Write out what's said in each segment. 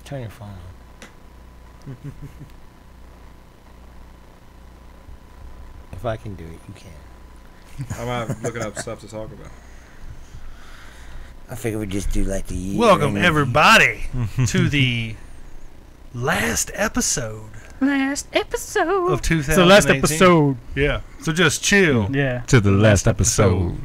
Turn your phone on. If I can do it, you can. I'm out looking up stuff to talk about. I figure we just do like the year. Welcome, everybody, to the last episode Last episode. of 2018. So last episode. Yeah. So just chill. Yeah. To the last episode.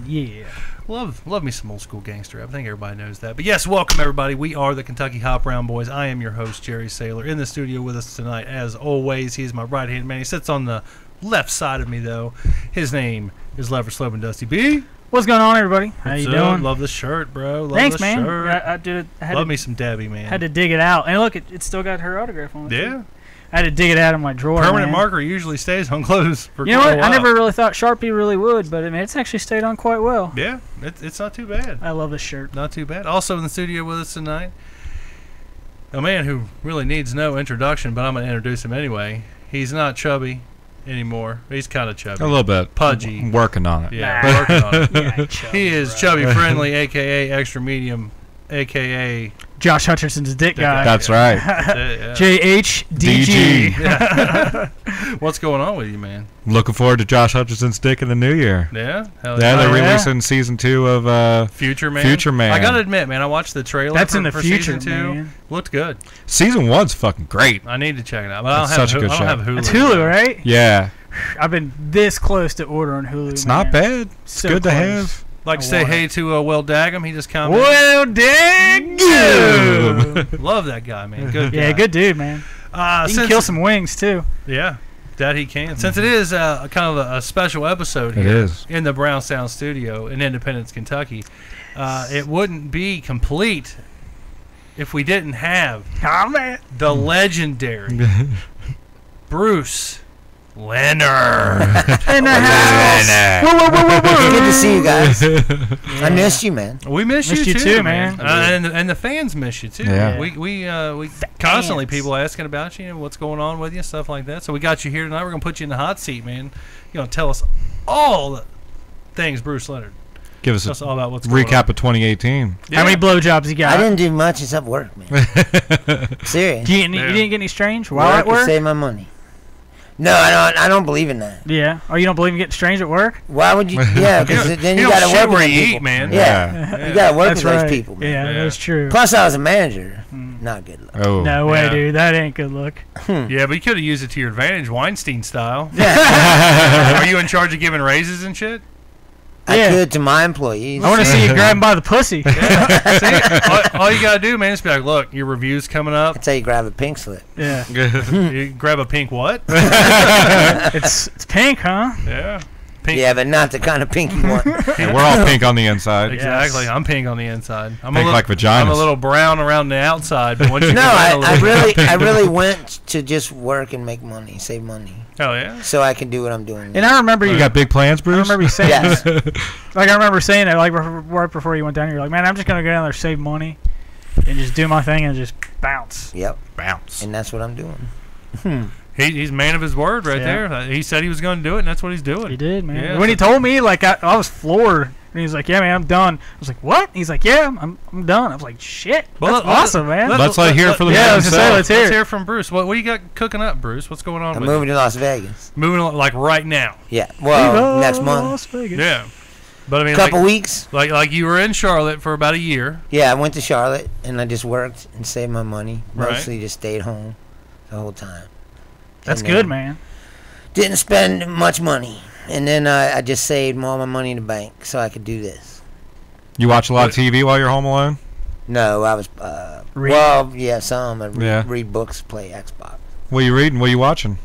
Yeah. Love me some old school gangster. I think everybody knows that. But yes, welcome everybody. We are the Kentucky Hop Round Boys. I am your host, Jerry Saylor. In the studio with us tonight, as always, he's my right hand man. He sits on the left side of me, though. His name is Lever Slope and Dusty B. What's going on, everybody? How What's you up? doing? Love the shirt, bro. Love Thanks, the man. Shirt. I did it. I had Love to, me some Debbie, man. had to dig it out, and look, it still got her autograph on it. Yeah. Too. I had to dig it out of my drawer. Permanent man. marker usually stays on clothes for You know quite a what? I while. never really thought Sharpie really would, but I mean, it's actually stayed on quite well. Yeah, it's not too bad. I love this shirt. Not too bad. Also in the studio with us tonight, a man who really needs no introduction, but I'm going to introduce him anyway. He's not chubby anymore. He's kind of chubby. A little bit. Pudgy. I'm working on it. Yeah, Nah. working on it. Yeah, chubby, He is bro. chubby friendly, a.k.a. extra medium, a.k.a. Josh Hutcherson's dick guy. That's right. Yeah. JHDG. Yeah. What's going on with you, man? Looking forward to Josh Hutcherson's dick in the new year. Yeah? Hell Yeah, they're Oh, yeah? releasing season 2 of Future Man? Future Man. I got to admit, man, I watched the trailer That's for, in the for future, season 2. man. Looked good. season 1's fucking great. I need to check it out. But It's I don't such a good I don't show. have Hulu. It's Hulu, right? Yeah, I've been this close to ordering Hulu. it's man. not bad. It's So good close. to have. Like to I say want hey to Will Daggum. He just commented. Well, dang you. Love that guy, man. Good guy. Yeah, good dude, man. He can Since- kill some wings too. Yeah, that he can. Since it is kind of a special episode It here is. in the Brown Sound Studio in Independence, Kentucky, it wouldn't be complete if we didn't have Oh man. the legendary Bruce Leonard. In the house. Whoa, whoa, whoa, whoa, whoa. Good to see you guys. I missed you, man. We miss Missed you you too, man. And the fans miss you too. Yeah. We constantly people asking about you, what's going on with you, stuff like that. So we got you here tonight. We're gonna put you in the hot seat, man. You're gonna tell us all the things, Bruce Leonard. Give us Tell us a all about what's going recap on. of 2018. How many blowjobs you I got? didn't do much except work, man. Serious. You didn't get any strange while at Work and work? save my money. No, I don't believe in that. Yeah. Or you don't believe in getting strange at work? Why would you? Yeah, because then you don't gotta shit work with where those you people. eat, man. Yeah, you gotta work That's with right. those people. Man. Yeah, Yeah. that's true. Plus, I was a manager. Mm. Not good luck. Oh. No way, Yeah. dude. That ain't good look. Yeah, but you could have used it to your advantage, Weinstein style. Yeah, Are you in charge of giving raises and shit? I Yeah. could to my employees. I want to see you grab him by the pussy. See, all you gotta do, man, is be like, look, your review's coming up. That's how you grab a pink slip. Yeah. You grab a pink what? It's pink, huh? Yeah. Pink. Yeah, but not the kind of pink you want. Yeah, we're all pink on the inside. Exactly. Yes. I'm pink on the inside. I'm Pink like vaginas. I'm a little brown around the outside, but once you No, get in a I little- really went to just work and make money, save money, Hell yeah. so I can do what I'm doing. And I remember You you. got big plans, I Bruce? remember you saying Yes. like I remember saying it like right before you went down here. You're like, man, I'm just gonna go down there, save money, and just do my thing and just bounce. Yep, Bounce. and that's what I'm doing. He's man of his word right Yeah. there. He said he was going to do it, and that's what he's He doing. did, man. Yeah, When he so- told me, like I was floored. And he's like, yeah, man, I'm done. I was like, what? He's like, yeah, I'm done. I was like, shit, Well, that's let- awesome, man. Let's hear it for the Yeah, I man was gonna say, himself. let's hear Let's it. hear from Bruce. What do you got cooking up, Bruce? What's going on I'm with moving to Las Vegas. you? Moving like right now. Yeah, well, Viva next month, Las Vegas. Yeah. But I mean, couple like, weeks. like you were in Charlotte for about a year. Yeah, I went to Charlotte and I just worked and saved my money. Right. Mostly just stayed home the whole time. That's And good, then man. Didn't spend much money, and then I just saved all my money in the bank so I could do this. You watch a lot of TV while you're home alone? No, I was Read. well, yeah, some. I read, Yeah. read books, play Xbox. What are you reading? What are you watching?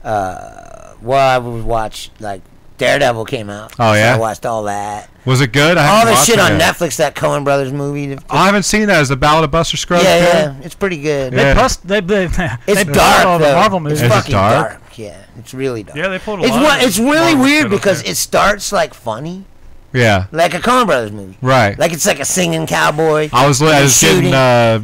Well, I would watch like Daredevil came out. Oh, so yeah? I watched all that. Was it good? I All haven't the watched shit it on yet. Netflix, that Coen Brothers movie. I haven't seen that. Is the Ballad of Buster Scruggs Yeah, good? yeah, it's pretty good. Yeah. They It's they dark all the though. Marvel It's movies. Is it fucking dark? dark. Yeah, it's really dark. Yeah, they pulled a It's lot. it's really Marvel weird shit up because there. it starts like funny, Yeah. like a Coen Brothers movie. Right. Like it's like a singing cowboy. I was shooting. getting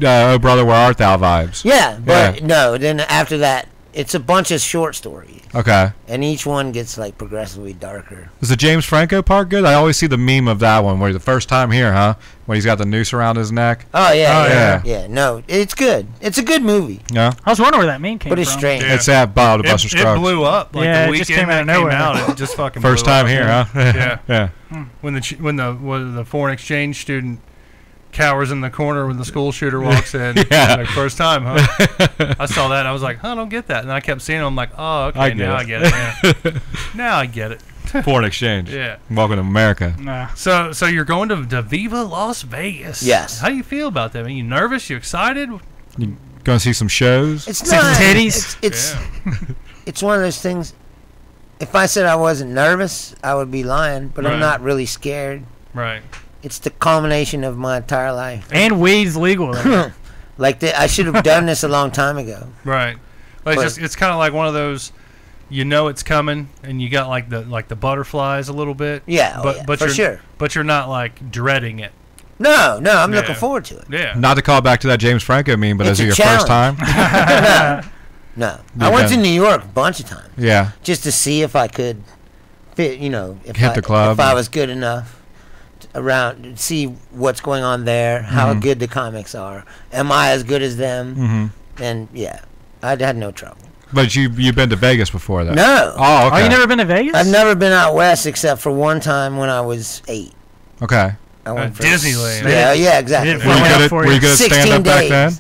Oh Brother, Where Art Thou vibes. Yeah, but no. Then after that, It's a bunch of short stories, Okay. and each one gets like progressively darker. Is the James Franco part good? I always see the meme of that one where the first time here, huh? When he's got the noose around his neck. Oh yeah, Oh, yeah, yeah. yeah. No, it's good. It's a good movie, Yeah. I was wondering where that meme came but it's from. strange. Yeah. It's that Bob the Buster It Scruggs. blew up. Like Yeah, the it just weekend came out of that came nowhere. out, it just fucking First blew time up. here, huh? Yeah. Yeah. When the foreign exchange student cowers in the corner when the school shooter walks in. Yeah. Like, first time, huh? I saw that and I was like, I don't get that. And I kept seeing it. I'm like, oh, okay, I get now it. I get it. Yeah. Now I get it. Foreign exchange. Yeah. Welcome to America. Nah. So you're going to Viva Las Vegas. Yes. How do you feel about that? Are you nervous? You excited? You going to see some shows? It's See not some titties? It's Yeah. it's one of those things. If I said I wasn't nervous, I would be lying. But Right. I'm not really scared. Right. It's the culmination of my entire life. And weed's legal. there. I should have done this a long time ago. Right. Like But- it's kind of like one of those, you know it's coming, and you got like the butterflies a little bit. Yeah, but yeah, but for you're, sure. But you're not like dreading it. No, I'm Yeah. looking forward to it. Yeah. Not to call back to that James Franco meme, but It's is it a your first time? No, You I went to done- New York a bunch of times Yeah. just to see if I could fit. If Hit I, the club. if I was good enough around, see what's going on there, how Mhm. good the comics are. Am I as good as them? Mm-hmm. And yeah, I had no trouble. But you've been to Vegas before, though. No, Oh, okay. Oh, you never been to Vegas? I've never been out west except for one time when I was 8. Okay. I went for Disneyland. Yeah, exactly. They didn't Were you Well, good at, for were you. you good at 16 stand-up back days. then?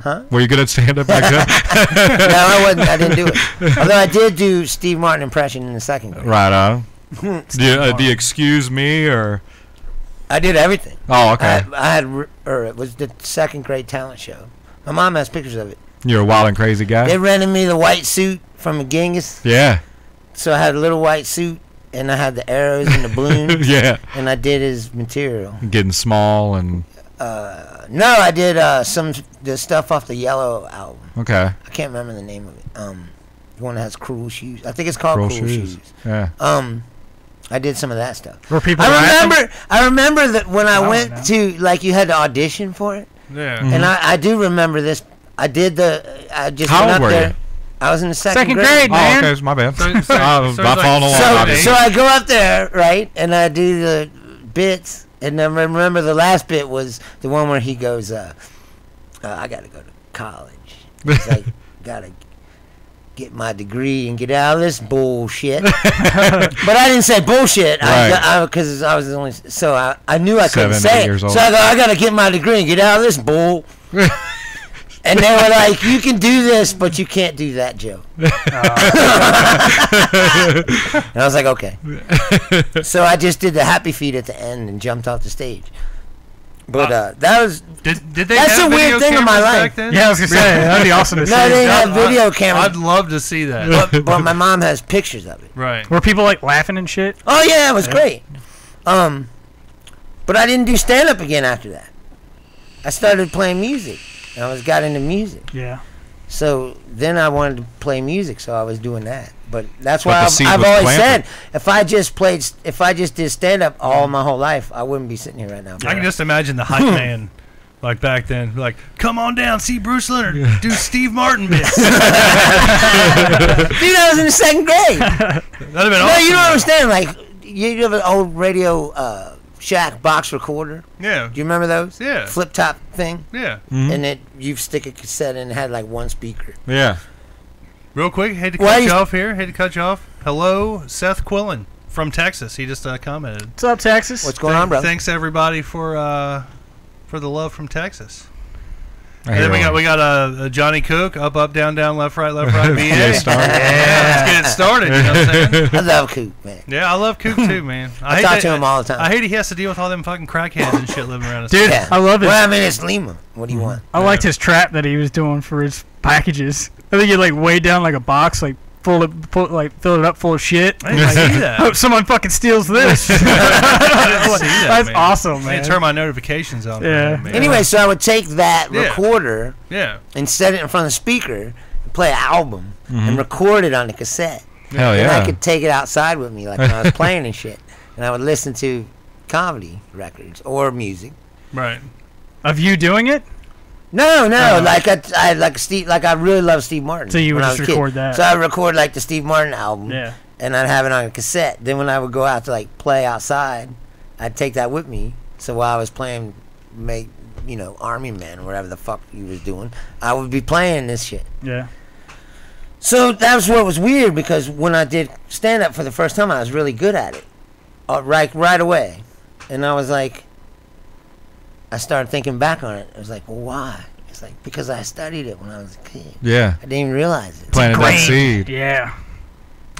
Huh? Were you good at stand-up back then? No, I wasn't. I didn't do it. Although I did do Steve Martin impression in the second grade. Right on. Do you excuse me, or? I did everything. Oh, okay. I had, it was the second grade talent show. My mom has pictures of it. You're a wild and crazy guy? They rented me the white suit from a Genghis. Yeah. So I had a little white suit, and I had the arrows and the balloons, Yeah. and I did his material. Getting small and... No, I did the stuff off the Yellow album. Okay. I can't remember the name of it. The one that has Cruel Shoes. I think it's called Cruel Cruel Shoes. Shoes. Yeah. I did some of that stuff. Were people I remember that when I Oh, went no. to, like, you had to audition for it. Yeah. Mhm. And I do remember this. I just How went old up were there. you? I was in the second grade, Oh, man. okay. My bad. So- I'm so it's like following along, 7, obviously. So I go up there, right, and I do the bits, and then remember the last bit was the one where he goes, I gotta go to college. He's like, gotta get my degree and get out of this bullshit. But I didn't say bullshit, Right. because I was only, so I knew I couldn't 7, say 8 it. years old. So I go, I gotta get my degree and get out of this bull. And they were like, you can do this, but you can't do that, Joe. And I was like, okay. So I just did the happy feet at the end and jumped off the stage. But that was... Did they That's have a weird video thing in my cameras life. back then? Yeah, I was gonna say that'd be awesome to see. No, they didn't have video cameras, I'd love to see that. but my mom has pictures of it. Right. Were people like laughing and shit? Oh, yeah, it was great. But I didn't do stand-up again after that. I started playing music. I got into music. Yeah. So then I wanted to play music, so I was doing that. But that's But why the seed I've was always planted. said, if I just did stand-up all my whole life, I wouldn't be sitting here right now. I can just imagine the hype man, like back then, like, come on down, see Bruce Leonard, do Steve Martin bits. Dude, I was in the second grade. That'd have been No, awesome. you don't understand. Like, you have an old Radio Shack box recorder. Yeah. Do you remember those? Yeah. Flip top thing. Yeah. And you stick a cassette and it had like one speaker. Yeah. Real quick, hate to Why cut you- you off here. Hate to cut you off. Hello, Seth Quillen from Texas. He just commented. What's up, Texas? What's going on, brother? Thanks everybody for the love from Texas. I And hear then we one. got Johnny Cook, up, down, left, right, BA. PA star. Yeah, let's get it started. You know what I'm saying? I love Coop, man. Yeah, I love Coop too, man. I hate talk that- to him all the time. I hate he has to deal with all them fucking crackheads and shit living around us. Dude, Yeah. I love it. Well, I mean, it's Lima. What do you want? I liked his trap that he was doing for his packages. I think he like weighed down like a box, like filled it up full of shit. I didn't see that. Hope someone fucking steals this. I didn't see that, That's man. awesome, I need man. to turn my notifications on. for Yeah. that, man. Anyway, so I would take that Yeah. recorder Yeah. and set it in front of the speaker and play an album and record it on the cassette. Hell And I yeah. could take it outside with me, like when I was playing and shit. And I would listen to comedy records or music. Right. Of you doing it? No, I really love Steve Martin. So you would when I just was a kid. record that. So I would record like the Steve Martin album. Yeah. And I'd have it on a cassette. Then when I would go out to like play outside, I'd take that with me. So while I was playing, Army Man or whatever the fuck he was doing, I would be playing this shit. Yeah. So that was what was weird, because when I did stand up for the first time, I was really good at it, right away. And I was like, I started thinking back on it. I was like, well, why? It's like, because I studied it when I was a kid. Yeah. I didn't even realize it. Planted that seed. Yeah.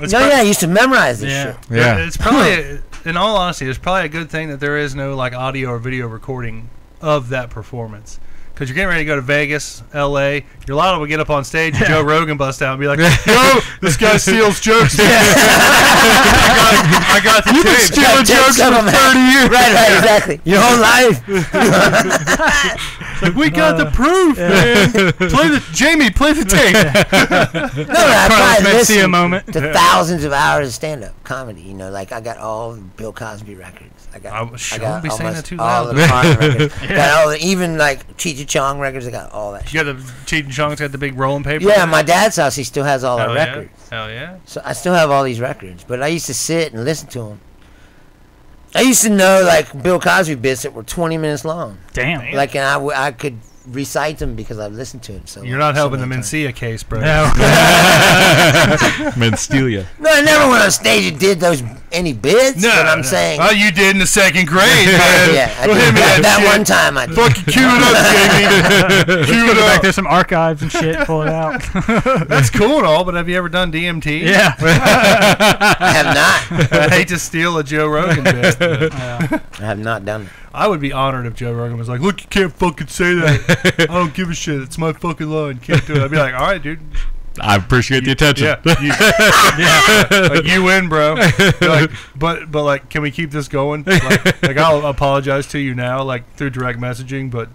I used to memorize this shit. Yeah. It's probably, in all honesty, it's probably a good thing that there is no like audio or video recording of that performance. Because you're getting ready to go to Vegas, L.A. You're liable to get up on stage and Joe Rogan bust out and be like, yo, this guy steals jokes. I got the tape. Stealing jokes for 30 years. Right, exactly. Your whole life. It's like, we got the proof, man. Jamie, play the tape. I probably see a moment. to thousands of hours of stand-up comedy. Like I got all the Bill Cosby records. I got be saying that too all loud. the Martin records. Got all even like Cheech and Chong records. I got all that. You got the Cheech and Chong's got the big rolling paper. Yeah, my dad's house. He still has all our records. Hell yeah. So I still have all these records, but I used to sit and listen to them. I used to know like Bill Cosby bits that were 20 minutes long. Damn. Like, and I could recite them because I've listened to it. So you're not helping the Mencia case, bro. No. Menstelia. No, I never went on stage and did any bits. No, but I'm saying. Oh, you did in the second grade, man. Yeah, I Go did. ahead, man. That one time I did. Fucking cue it up, Jamie. Cue it Back up. there's some archives and shit. Pull it out. That's cool and all, but have you ever done DMT? Yeah. I have not. I hate to steal a Joe Rogan bit. I have not done it. I would be honored if Joe Rogan was like, look, you can't fucking say that. I don't give a shit. It's my fucking line. Can't do it. I'd be like, all right, dude. I appreciate the attention. Yeah. Like, you win, bro. Like, but like, can we keep this going? Like I'll apologize to you now, like through direct messaging. But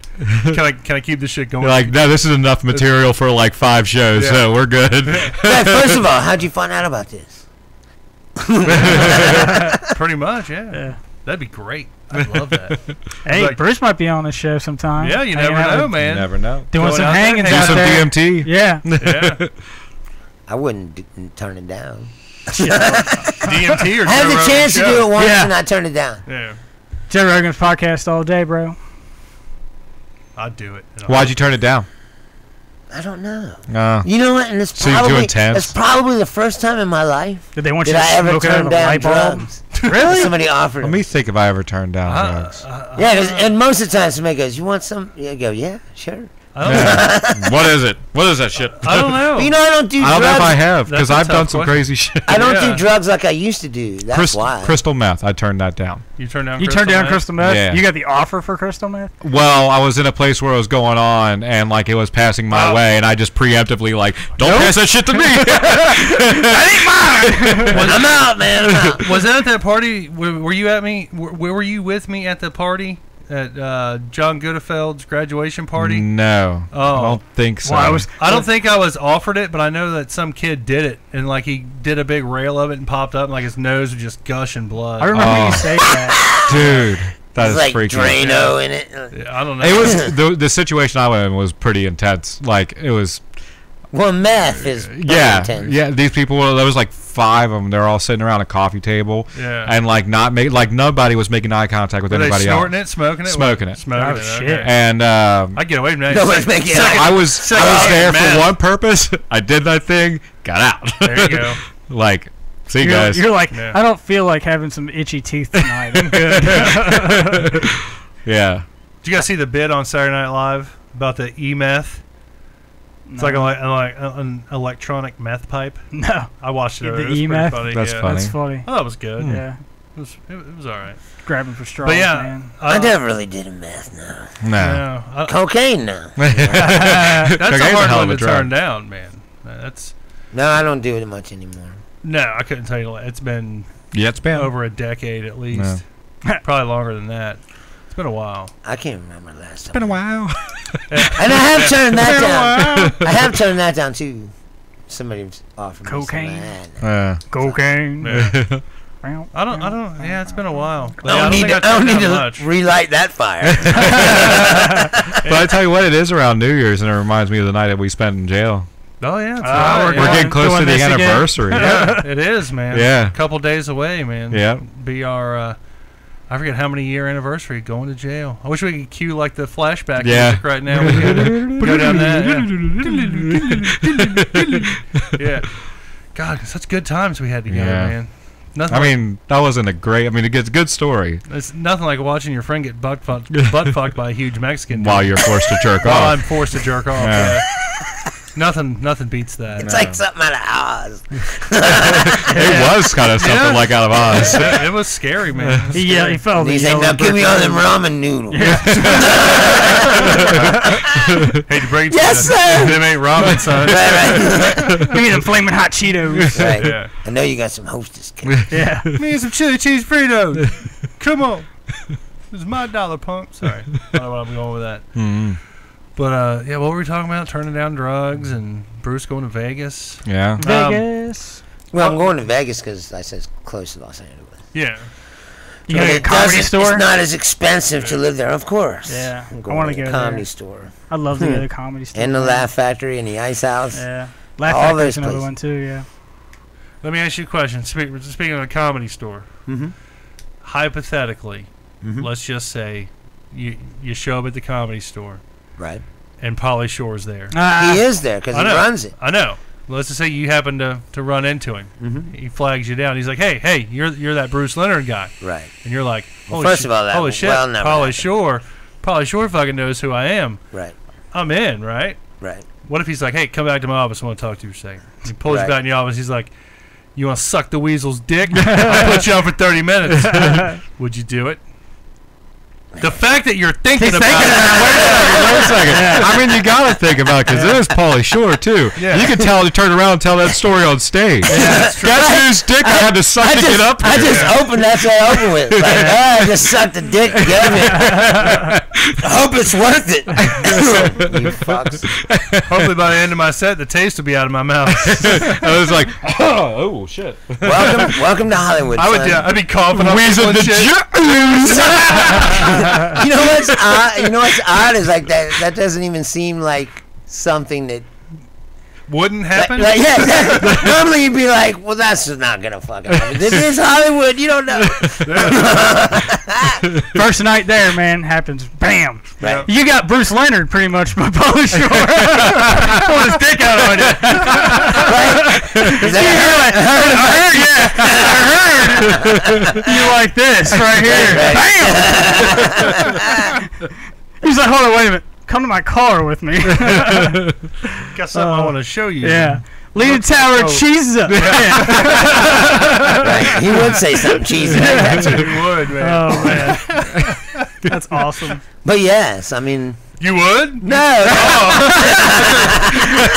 can I keep this shit going? You're like, no, this is enough material for like 5 shows, so we're good. Yeah, first of all, how'd you find out about this? Pretty much, yeah. That'd be great. I'd love that. Hey, like, Bruce might be on the show sometime. Yeah, you never know, man. You never know. Doing Going some out there, hangings do out some there. DMT. Yeah. Yeah. I wouldn't turn it down. DMT or I had Joe the Rogan chance to show? do it once Yeah. and I turned it down. Yeah, Joe Rogan's podcast all day, bro. I'd do it. Why'd you turn it down? I don't know. You You know what? And it's So you're too probably intense? it's probably the first time in my life Did they want you that to I ever smoke it out of turned a down light bulb? drugs. Really? Somebody offered. let them. me think if I ever turned down drugs. Yeah, and most of the time somebody goes, "You want some?" You go, "Yeah, sure." I don't know. What is it? What is that shit? I don't know. But I don't do I drugs. don't know if I have, That's because a I've done tough some question. crazy shit. I don't Yeah. do drugs like I used to do. That's why. Crystal meth, I turned that down. You turned down. You turned down meth? crystal meth? Yeah. You got the offer for crystal meth? Well, I was in a place where it was going on, and like it was passing my way, and I just preemptively like, don't pass that shit to me. I'm out, man. I'm out. Was that at that party? Were you at me? Where were you with me at the party at John Goodefeld's graduation party? No, Oh. I don't think so. Well, I don't think I was offered it, but I know that some kid did it, and like he did a big rail of it and popped up, and like his nose was just gushing blood. I remember Oh. you saying that. Dude, that It's is like freaky. Drano in it. Yeah, I don't know. It was the situation I was in was pretty intense. Like it was, Well, meth is pretty intense. yeah. These people, there was like 5 of them. They're all sitting around a coffee table, Yeah. and like nobody was making eye contact with Were they anybody snorting else. it, smoking it, Smoking it. smoking Oh, it. shit. Okay. And I get away from that. Nobody's making I was there man. for one purpose. I did that thing, got out. There you go. Like, see you You're, guys. you're like, Yeah. I don't feel like having some itchy teeth tonight. I'm good. Yeah. Did you guys see the bit on Saturday Night Live about the e-meth? It's like an electronic meth pipe. No. I watched it. The It was pretty e-meth? funny. That's yeah. funny. That's funny. Oh, that was good. Yeah. It was all right. Grabbing for straws, But yeah, man. I never really did a meth now. No. Cocaine now. That's a Cocaine's hard hell one of to a turn drug. down, man. That's No, I don't do it much anymore. no, I couldn't tell you. It's been Yeah, it's been over a decade at least. Probably longer than that. It's been a while. I can't remember the last time. been a while. And I have turned that down. I have turned that down too. Somebody offered me Cocaine? some. Cocaine. Yeah. I don't. Yeah, it's been a while. But I don't need to relight that fire. But I tell you what, it is around New Year's, and it reminds me of the night that we spent in jail. Oh yeah, we're getting close to the anniversary. Yeah, it is, man. Yeah, a couple days away, man. Yeah, be our. I forget how many year anniversary going to jail. I wish we could cue like the flashback music right now. We could go down that. Yeah. God, such good times we had together, man. Nothing. I mean, that wasn't a great. I mean, it's a good story. It's nothing like watching your friend get butt fucked by a huge Mexican while you're forced to jerk off. While I'm forced to jerk off. Yeah. Nothing beats that. It's like something out of Oz. It was kind of something like out of Oz. It was scary, man. He felt. He's like, now give me all them ramen noodles. Yeah. Hey, to bring yes, sir. Them ain't ramen, son. Right. Give me them flaming hot Cheetos. Right. Yeah. I know you got some Hostess cake. Yeah. Me and some chili cheese Fritos. Come on. This is my dollar, punk. Sorry. I don't know where I'm going with that. Mm-hmm. But, yeah, what were we talking about? Turning down drugs and Bruce going to Vegas. Yeah. Vegas. Well, I'm going to Vegas because I said it's close to Los Angeles. Yeah. You go to a comedy store? It's not as expensive to live there, of course. Yeah. I'm I going want to to the go comedy there. store. I'd love to go to the comedy store. And the Laugh Factory and the Ice House. Yeah. Laugh all Factory's those another places. one, too, yeah. Let me ask you a question. Speaking of a comedy store, hypothetically, let's just say you show up at the comedy store. Right. And Pauly Shore's there. He is there because he runs it. I know. Let's just say you happen to run into him. He flags you down. He's like, hey, you're that Bruce Leonard guy. Right. And you're like, first of all, that holy shit, well never Pauly Shore fucking knows who I am. Right. I'm in, right? Right. What if he's like, hey, come back to my office. I want to talk to you for a second. He pulls you back in the office. He's like, you want to suck the weasel's dick? I'll put you on for 30 minutes. Would you do it? The fact that you're thinking about it. Wait a second. I mean, you got to think about it because it is Pauly Shore, too. Yeah. You can turn around and tell that story on stage. Yeah, that's true. Guess whose dick I had to suck to get up here. I just opened that to open with. Like, I just sucked the dick to get it. I hope it's worth it. You fucks. Hopefully by the end of my set, the taste will be out of my mouth. I was like, oh shit. Welcome to Hollywood. I'd be coughing up Wheezing the You know what's odd is like that doesn't even seem like something that wouldn't happen. Normally you'd be like, well, that's just not gonna fucking happen. This is Hollywood. You don't know. First night there, man, happens. Bam. Right. You got Bruce Leonard pretty much by Pauly Shore. Pull his dick out on you. I heard. You like this right here. Bam. He's like, hold on, wait a minute. Come to my car with me. Got something I want to show you. Yeah. Leaning Tower cheese up. Right. He would say something cheesy like that too. He would, man. Oh, man. That's awesome. But yes, I mean... You would? No.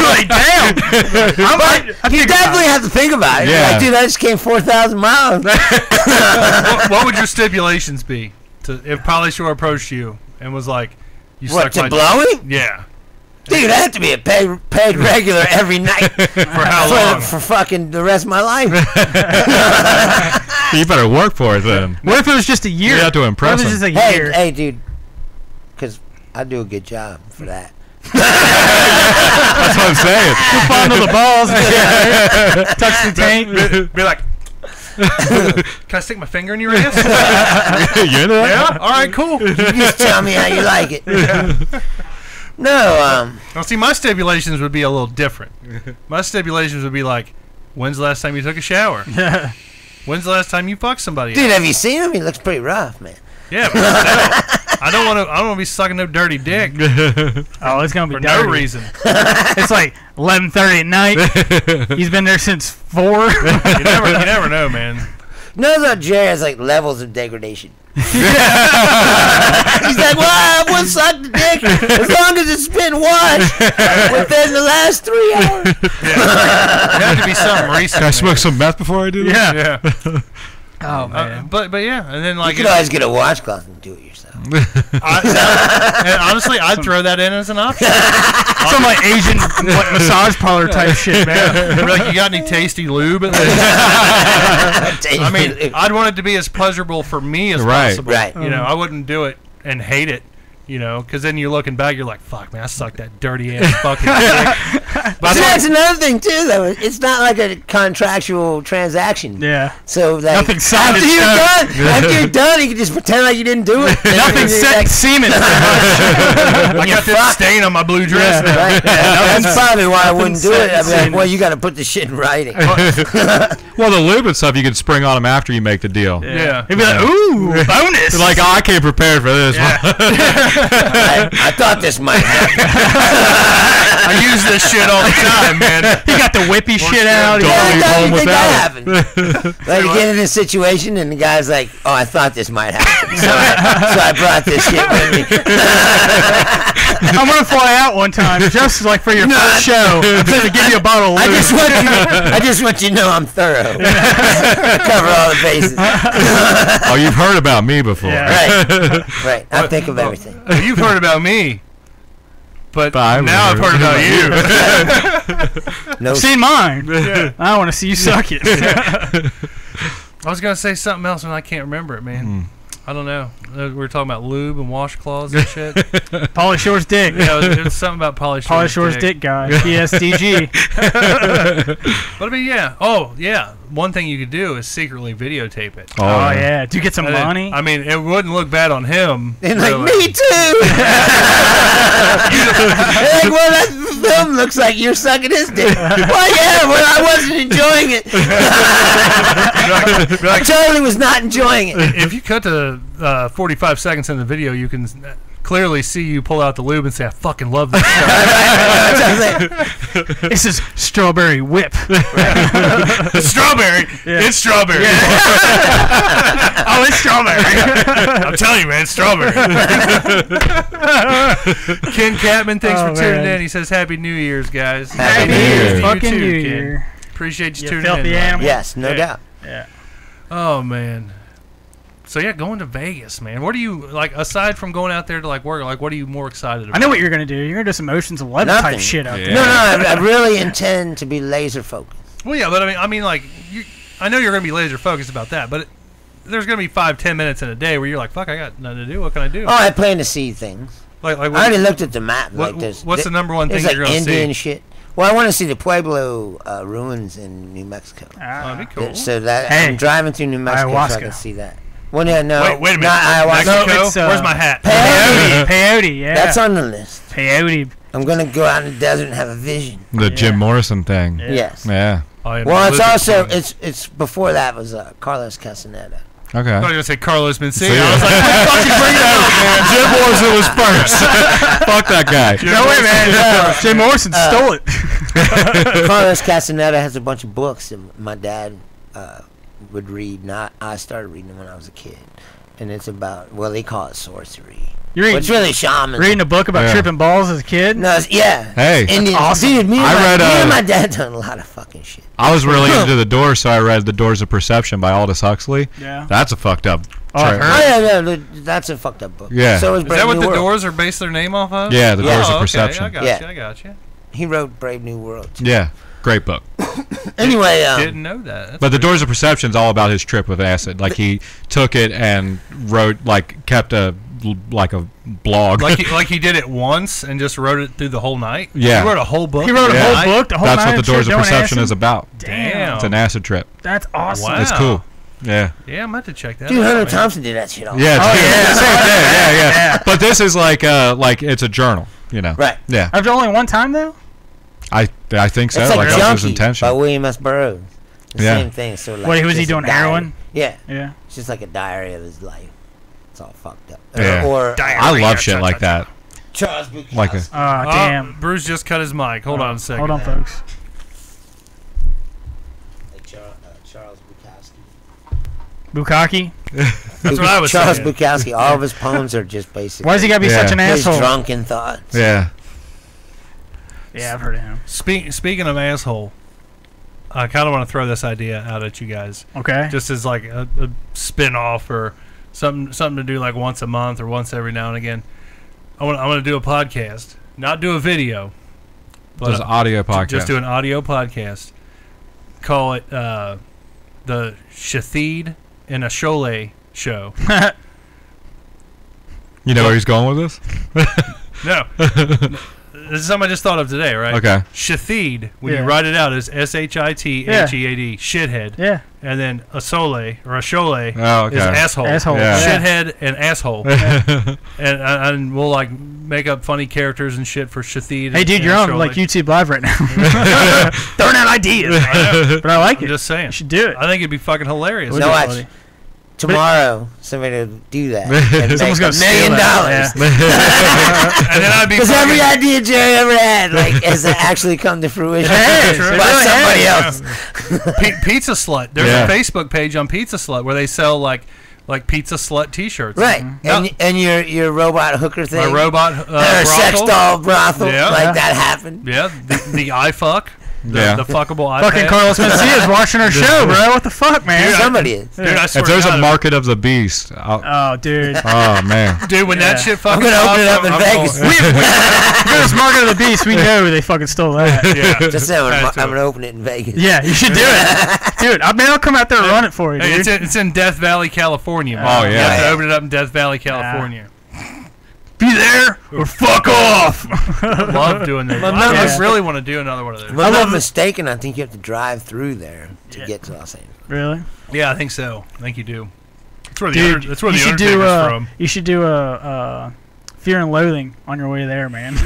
Like, damn. You definitely have to think about it. Yeah. Like, dude, I just came 4,000 miles. What would your stipulations be if Pauly Shore approached you and was like, you what, suck to blowing? Yeah. Dude, I have to be a paid regular every night. For how long? For fucking the rest of my life. You better work for it then. What if it was just a year? You have to impress What if it was him. just a year? Hey, dude. Because I do a good job for that. That's what I'm saying. Fondle the balls. Touch the tank. Be like, can I stick my finger in your ass? You into that? Yeah? All right, cool. You just tell me how you like it. No, Well, see, my stipulations would be a little different. My stipulations would be like, when's the last time you took a shower? When's the last time you fucked somebody? dude, have you seen him? He looks pretty rough, man. Yeah, but I don't want to be sucking no dirty dick Oh, it's gonna be for dirty. no reason. It's like 11:30 at night. He's been there since 4. You never know, man. No, that Jerry has like levels of degradation. He's like, well, I would suck the dick as long as it's been washed within the last 3 hours. It had to be something recent. Can I smoke some meth before I do that? Yeah. Oh man. But yeah, and then You like could always get a washcloth and do it yourself. and honestly, I'd throw that in as an option. Some like Asian like massage parlor type shit, man. Be like, you got any tasty lube? I mean, I'd want it to be as pleasurable for me as possible. Right. You know, I wouldn't do it and hate it. You know, because then you're looking back, you're like, "Fuck, man, I sucked that dirty ass fucking dick." But that's another thing too, though. It's not like a contractual transaction. Yeah. So like, Nothing signed after you're done, you can just pretend like you didn't do it. Nothing set in semen. I got this stain on my blue dress. Yeah, right. That's probably why I wouldn't do it. I'd be like, well, you got to put the shit in writing. Well, the lube and stuff you can spring on them after you make the deal. Yeah. He'd be like, "Ooh, bonus!" Like, oh, I came prepared for this. I thought this might happen. I use this shit all the time, man. He got the whippy shit out. Don't Yeah, leave I home think that without it. happened. Like you get in a situation and the guy's like, "Oh, I thought this might happen, so I brought this shit with me." I'm gonna fly out one time just like for your first show. I'm gonna give you a bottle of I lube. just want you to know I'm thorough. Cover all the bases. Oh, you've heard about me before. Yeah. Right. I think of everything. Well, you've heard about me, but I've now I've heard about you. No. I've seen mine. I want to see you suck it. I was gonna say something else and I can't remember it, man. I don't know. We were talking about lube and washcloths and shit. Pauly Shore's dick. Yeah, it was something about Pauly Pauly Shore's dick guy. PSDG. But I mean, yeah. Oh, yeah. One thing you could do is secretly videotape it. Oh, Oh yeah. Do you get some And then- money? I mean, it wouldn't look bad on him. And like, really. me too. Like, well, that film looks like you're sucking his dick. Well, yeah, well, I wasn't enjoying it. I totally was not enjoying it. If you cut to 45 seconds in the video, you can clearly see you pull out the lube and say, "I fucking love this stuff." That's what I'm saying. This is strawberry whip. It's strawberry. Yeah. It's strawberry. Oh, it's strawberry. I'm telling you, man, it's strawberry. Ken Catman, thanks Oh, for tuning man. in. He says, "Happy New Year's, guys." Happy New Year's. to you Fucking too, New Ken. Year. Appreciate you You tuning filthy in. animal. Yes, no doubt. Yeah. Oh man. So yeah, going to Vegas, man. What do you like aside from going out there to like work? Like, what are you more excited about? I know what you're gonna do. You're gonna do some Ocean's 11 type Nothing. shit out Yeah. there. No, I really intend to be laser focused. Well, yeah, but I mean, like, I know you're gonna be laser focused about that, but there's gonna be 5-10 minutes in a day where you're like, "Fuck, I got nothing to do. What can I do?" Oh, I plan to see things. Like I already looked at the map. Like, what's the number one thing there's you're like gonna Indian see? shit. Well, I want to see the Pueblo ruins in New Mexico. That'd be cool. So that Hey, I'm driving through New Mexico so I ayahuasca. can see that. Well, yeah, no, Wait a minute. not ayahuasca. Mexico? No, it's, Where's my hat? Peyote. Peyote. Yeah. That's on the list. Peyote. I'm gonna go out in the desert and have a vision. The Jim Morrison thing. Yeah. Yes. Yeah. Oh, yeah, Well, it's Lizard also King. it's before that was Carlos Castaneda. Okay. I was gonna say Carlos Mencia. See ya. I was like, fucking bring it up, man. Jim Morrison was first. Fuck that guy. No way, man. Jim Morrison stole it. Carlos Castaneda has a bunch of books that my dad would read. I started reading them when I was a kid, and it's about they call it sorcery. You're But it's really shaman. reading a book about Yeah. tripping balls as a kid? No, yeah. Hey. Indian. awesome. Dude, me and, I my, read, me and my dad done a lot of fucking shit. I was really into The Doors, so I read The Doors of Perception by Aldous Huxley. Yeah. That's a fucked up. Oh, I trip. heard. Oh yeah, no, that's a fucked up book. Yeah. So is Is Brave that what New the World. Doors are based their name off of? Yeah, The Doors Oh, of okay, Perception. I got Yeah. you. I got you. He wrote Brave New World. Too. Yeah, great book. Anyway, Didn't know that. That's But The pretty Doors of Perception is all about his trip with acid. Like, he took it and wrote, like, kept a blog. like he did it once and just wrote it through the whole night. Yeah. He wrote a whole book. He wrote a Yeah. whole book, the whole That's night what The of Doors shit of doing Perception acid? is about. Damn. It's an acid trip. That's awesome. Wow. It's cool. Yeah. Yeah, I'm about to check that. dude, out, Hunter man. Thompson did that shit all. Yeah, Oh, it's yeah. the same thing. Yeah. But this is like it's a journal, you know. Right. Yeah. After only one time, though? I think so. It's Like, like that was his Junkie intention. by William S. Burroughs. The Yeah. same thing. So like, What, was he just a doing diary. heroin? Yeah. Yeah. It's just like a diary of his life. It's all fucked up. Yeah. Or I love shit like that. Charles Bukowski. Like a Oh, damn. Bruce just cut his mic. Hold on a second. Hold on, folks. Like Charles Bukowski. Bukaki? That's what I was Charles saying. Bukowski. All of his poems are just basically Why does he gotta be Yeah. such an his asshole? drunken thoughts. yeah. Yeah, I've heard of him. Speaking of asshole, I kind of want to throw this idea out at you guys, Okay. just as like a spin-off or something to do like once a month or once every now and again. I want to do a podcast, not do a video, but Just audio podcast. just do an audio podcast. Call it the Shathid and a Sholay show. You know where he's going with this? No. This is something I just thought of today, right? Okay. Shathid, when Yeah. you write it out, is SHITHEAD, shithead. Yeah. And then a Sole or a Sholay Oh, okay. is asshole. Asshole. Yeah. Shithead and asshole. and we'll like make up funny characters and shit for Shathid. Hey, dude, and you're on Sholay. like YouTube Live right now. Throwing out ideas. But I like I'm it. just saying. You should do it. I think it'd be fucking hilarious. Would No, be watch. funny. Tomorrow, somebody will do that. And Someone's make gonna $1 steal million. that, And then I'd be Because every fucking- idea Jerry ever had, like, has actually come to fruition has. It by really somebody has. else. Pizza Slut. There's Yeah. a Facebook page on Pizza Slut where they sell like Pizza Slut T-shirts. Right. No. And your robot hooker thing. My robot or sex brothel. doll brothel. Yeah. Like that happened. Yeah, the iFuck. Yeah. The fuckable iPad. Fucking Carlos Mencia's watching our show, bro. What the fuck, man? Dude, Somebody is. Dude, I swear If there's to a God, market of the beast, Oh, dude. oh man. dude, when that Yeah. shit fucking I'm gonna open it pops up in I'm Vegas. going- If it was Market of the Beast, we know they fucking stole that. yeah. Just saying, That's I'm it. going to open it in Vegas. Yeah, you should do it. Dude, I mean, I'll come out there and run it for you, Hey, dude. it's in Death Valley, California. Man. Oh, You yeah. have to open it up in Death Valley, California. Be there or fuck off. I love doing that. My I mama's- really want to do another one of If those. I'm not mistaken, I think you have to drive through there to get to Los Angeles. Really? Yeah, I think so. I think you do. That's where Dude, the that's where you the should do Undertaker's from. you should do a Fear and Loathing on your way there, man.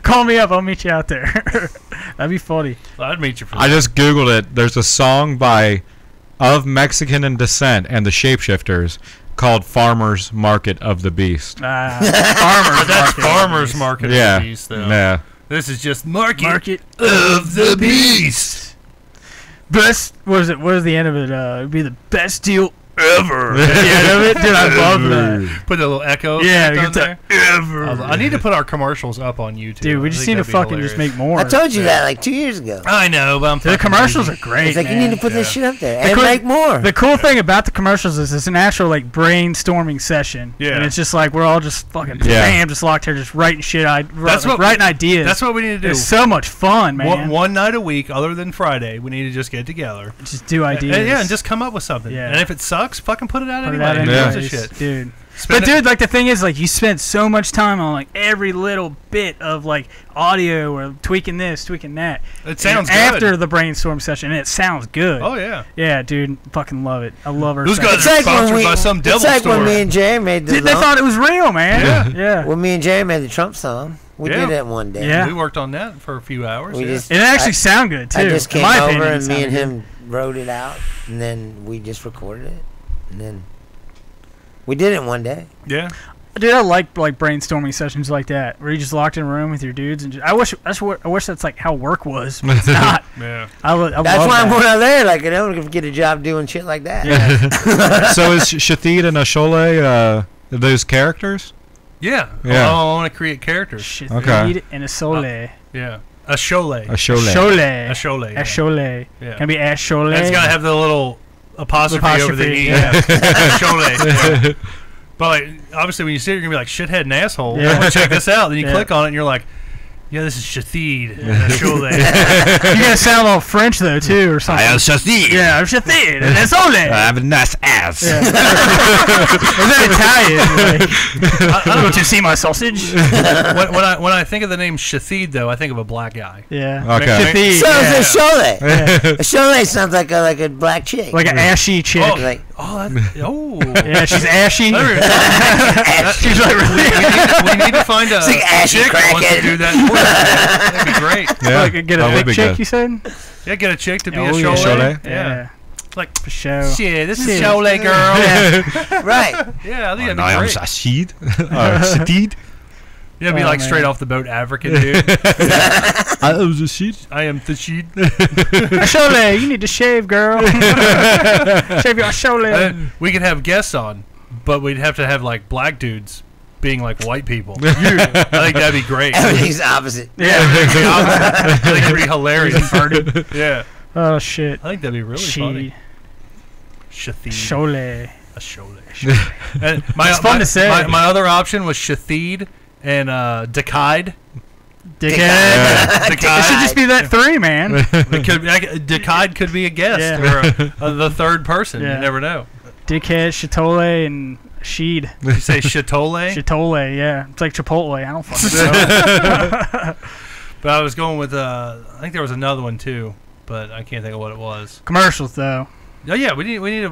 Call me up. I'll meet you out there. That'd be funny. I'd meet you for I that. just googled it. There's a song of Mexican and descent and the Shapeshifters called "Farmers Market of the Beast." But Farmers. that's farmers market Yeah, of the beast, though. yeah. This is just market of the beast. Best. What is it? What is the end of it? It'd be the best deal ever. At the end of it, dude. I love that. Put a little echo. Yeah, effect on get that there. ever. I need to put our commercials up on YouTube. Dude, we I just think need to that'd be fucking just hilarious. make more. I told you that like 2 years ago. I know, but I'm The fucking commercials busy. are great. It's like you man. need to put this shit up there and cool- make more. The cool thing about the commercials is it's an actual like brainstorming session. Yeah. And it's just like we're all just fucking bam, just locked here, just writing shit. Writing ideas. That's what we need to do. It's so much fun, man. One night a week, other than Friday, we need to just get together. Just do ideas. And, yeah, and just come up with something. Yeah. And if it sucks, fucking put it out put it anyway. out Who Yeah. gives a anyways, shit? dude. Spend But it- dude, like the thing is, like you spent so much time on like every little bit of like audio or tweaking this, tweaking that. It sounds And good. after the brainstorm session, and it sounds good. Oh yeah. Yeah, dude, fucking love it. I love her. Those stuff. guys It's are like when sponsored we, by some devil it's like store. when me and Jay made the Dude, they thought it was real, man. Yeah. Yeah. when me and Jay made the Trump song. We Yeah. did it one day. Yeah. We worked on that for a few hours. We yeah. just It actually I- sound good too. I just In came my over opinion, it and me and sounded him wrote it out, and then we just recorded it, and then we did it one day. Yeah. good. Dude, I like brainstorming sessions like that, where you just locked in a room with your dudes, and just, I wish that's like how work was, but it's not. Yeah. I That's love why I'm that. going out there. Like I don't get a job doing shit like that. So is Shathid and Ashole those characters? Yeah. Yeah. Oh, I want to create characters. Shit, Okay. and a sole. Yeah. A Sholay. Ashole. Shole. A Sholay. A Shole. Yeah. Can be a Shole. It's got to have the little apostrophe over the Apostrophe, E. yeah. Sholay. Yeah. But like, obviously, when you see it, you're gonna be like shithead and asshole. Yeah. I want to check this out. Then you Yeah. click on it, and you're like, yeah, this is Shathid. Sholay. You gotta sound all French though too, or something. Shathid. Yeah, I'm Shathid, and it's Ole. have a nice ass. Yeah. Is that Italian? Like, I want to see my sausage. when I think of the name Shathid, though, I think of a black guy. Yeah. Okay. Shathid, So yeah. it's a Sholay. Yeah. A Sholay sounds like a black chick. Like an ashy chick. Oh. Like Yeah, she's ashy. She's like we need to find a like ashy chick that wants to crackhead. do that. For us. That'd be great. Yeah, like get a that would thick be chick. good. You said? Yeah, get a chick to be Oh, a yeah. Sholay. Sholay? Yeah. Like, For sure. shit, this is Shit. Sholay girl. Yeah. right. Yeah, I think I that'd am be great. Shathid. Shathid. Yeah, it'd be Oh, like man. straight off the boat African dude. I was a sheet. I am the sheet. Shole, you need to shave, girl. Shave your Shole. We could have guests on, but we'd have to have like black dudes being like white people. I think that'd be great. Everything's opposite. Yeah. I think it'd be hilarious. Yeah. Oh shit. I think that'd be really funny. Shatheed. Shole. A Shole. And It's fun to say. My other option was Shatheed and Decide. Dickhead. It should just be that 3, man. Decide could be a guest or the third person. Yeah. You never know. Dickhead, Chitole, and Sheed. You say Chitole? Chitole, yeah. It's like Chipotle. I don't fucking know. But I was going with, I think there was another one too, but I can't think of what it was. Commercials, though. Oh, yeah, we need to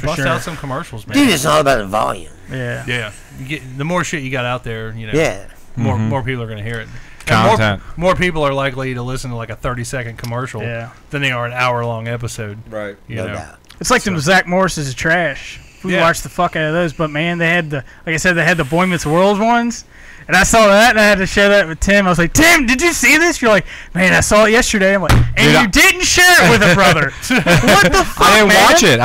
bust out some commercials, man. Dude, it's all about the volume. Yeah. Yeah. The more shit you got out there, you know, Yeah. more people are going to hear it. Content. More people are likely to listen to like a 30-second commercial than they are an hour-long episode. Right. You No know? doubt. It's like them Zach Morris's trash. We watched the fuck out of those, but man, they had like I said, they had the Boy Meets World ones. And I saw that, and I had to share that with Tim. I was like, Tim, did you see this? You're like, man, I saw it yesterday. I'm like, and you didn't share it with a brother. What the fuck, I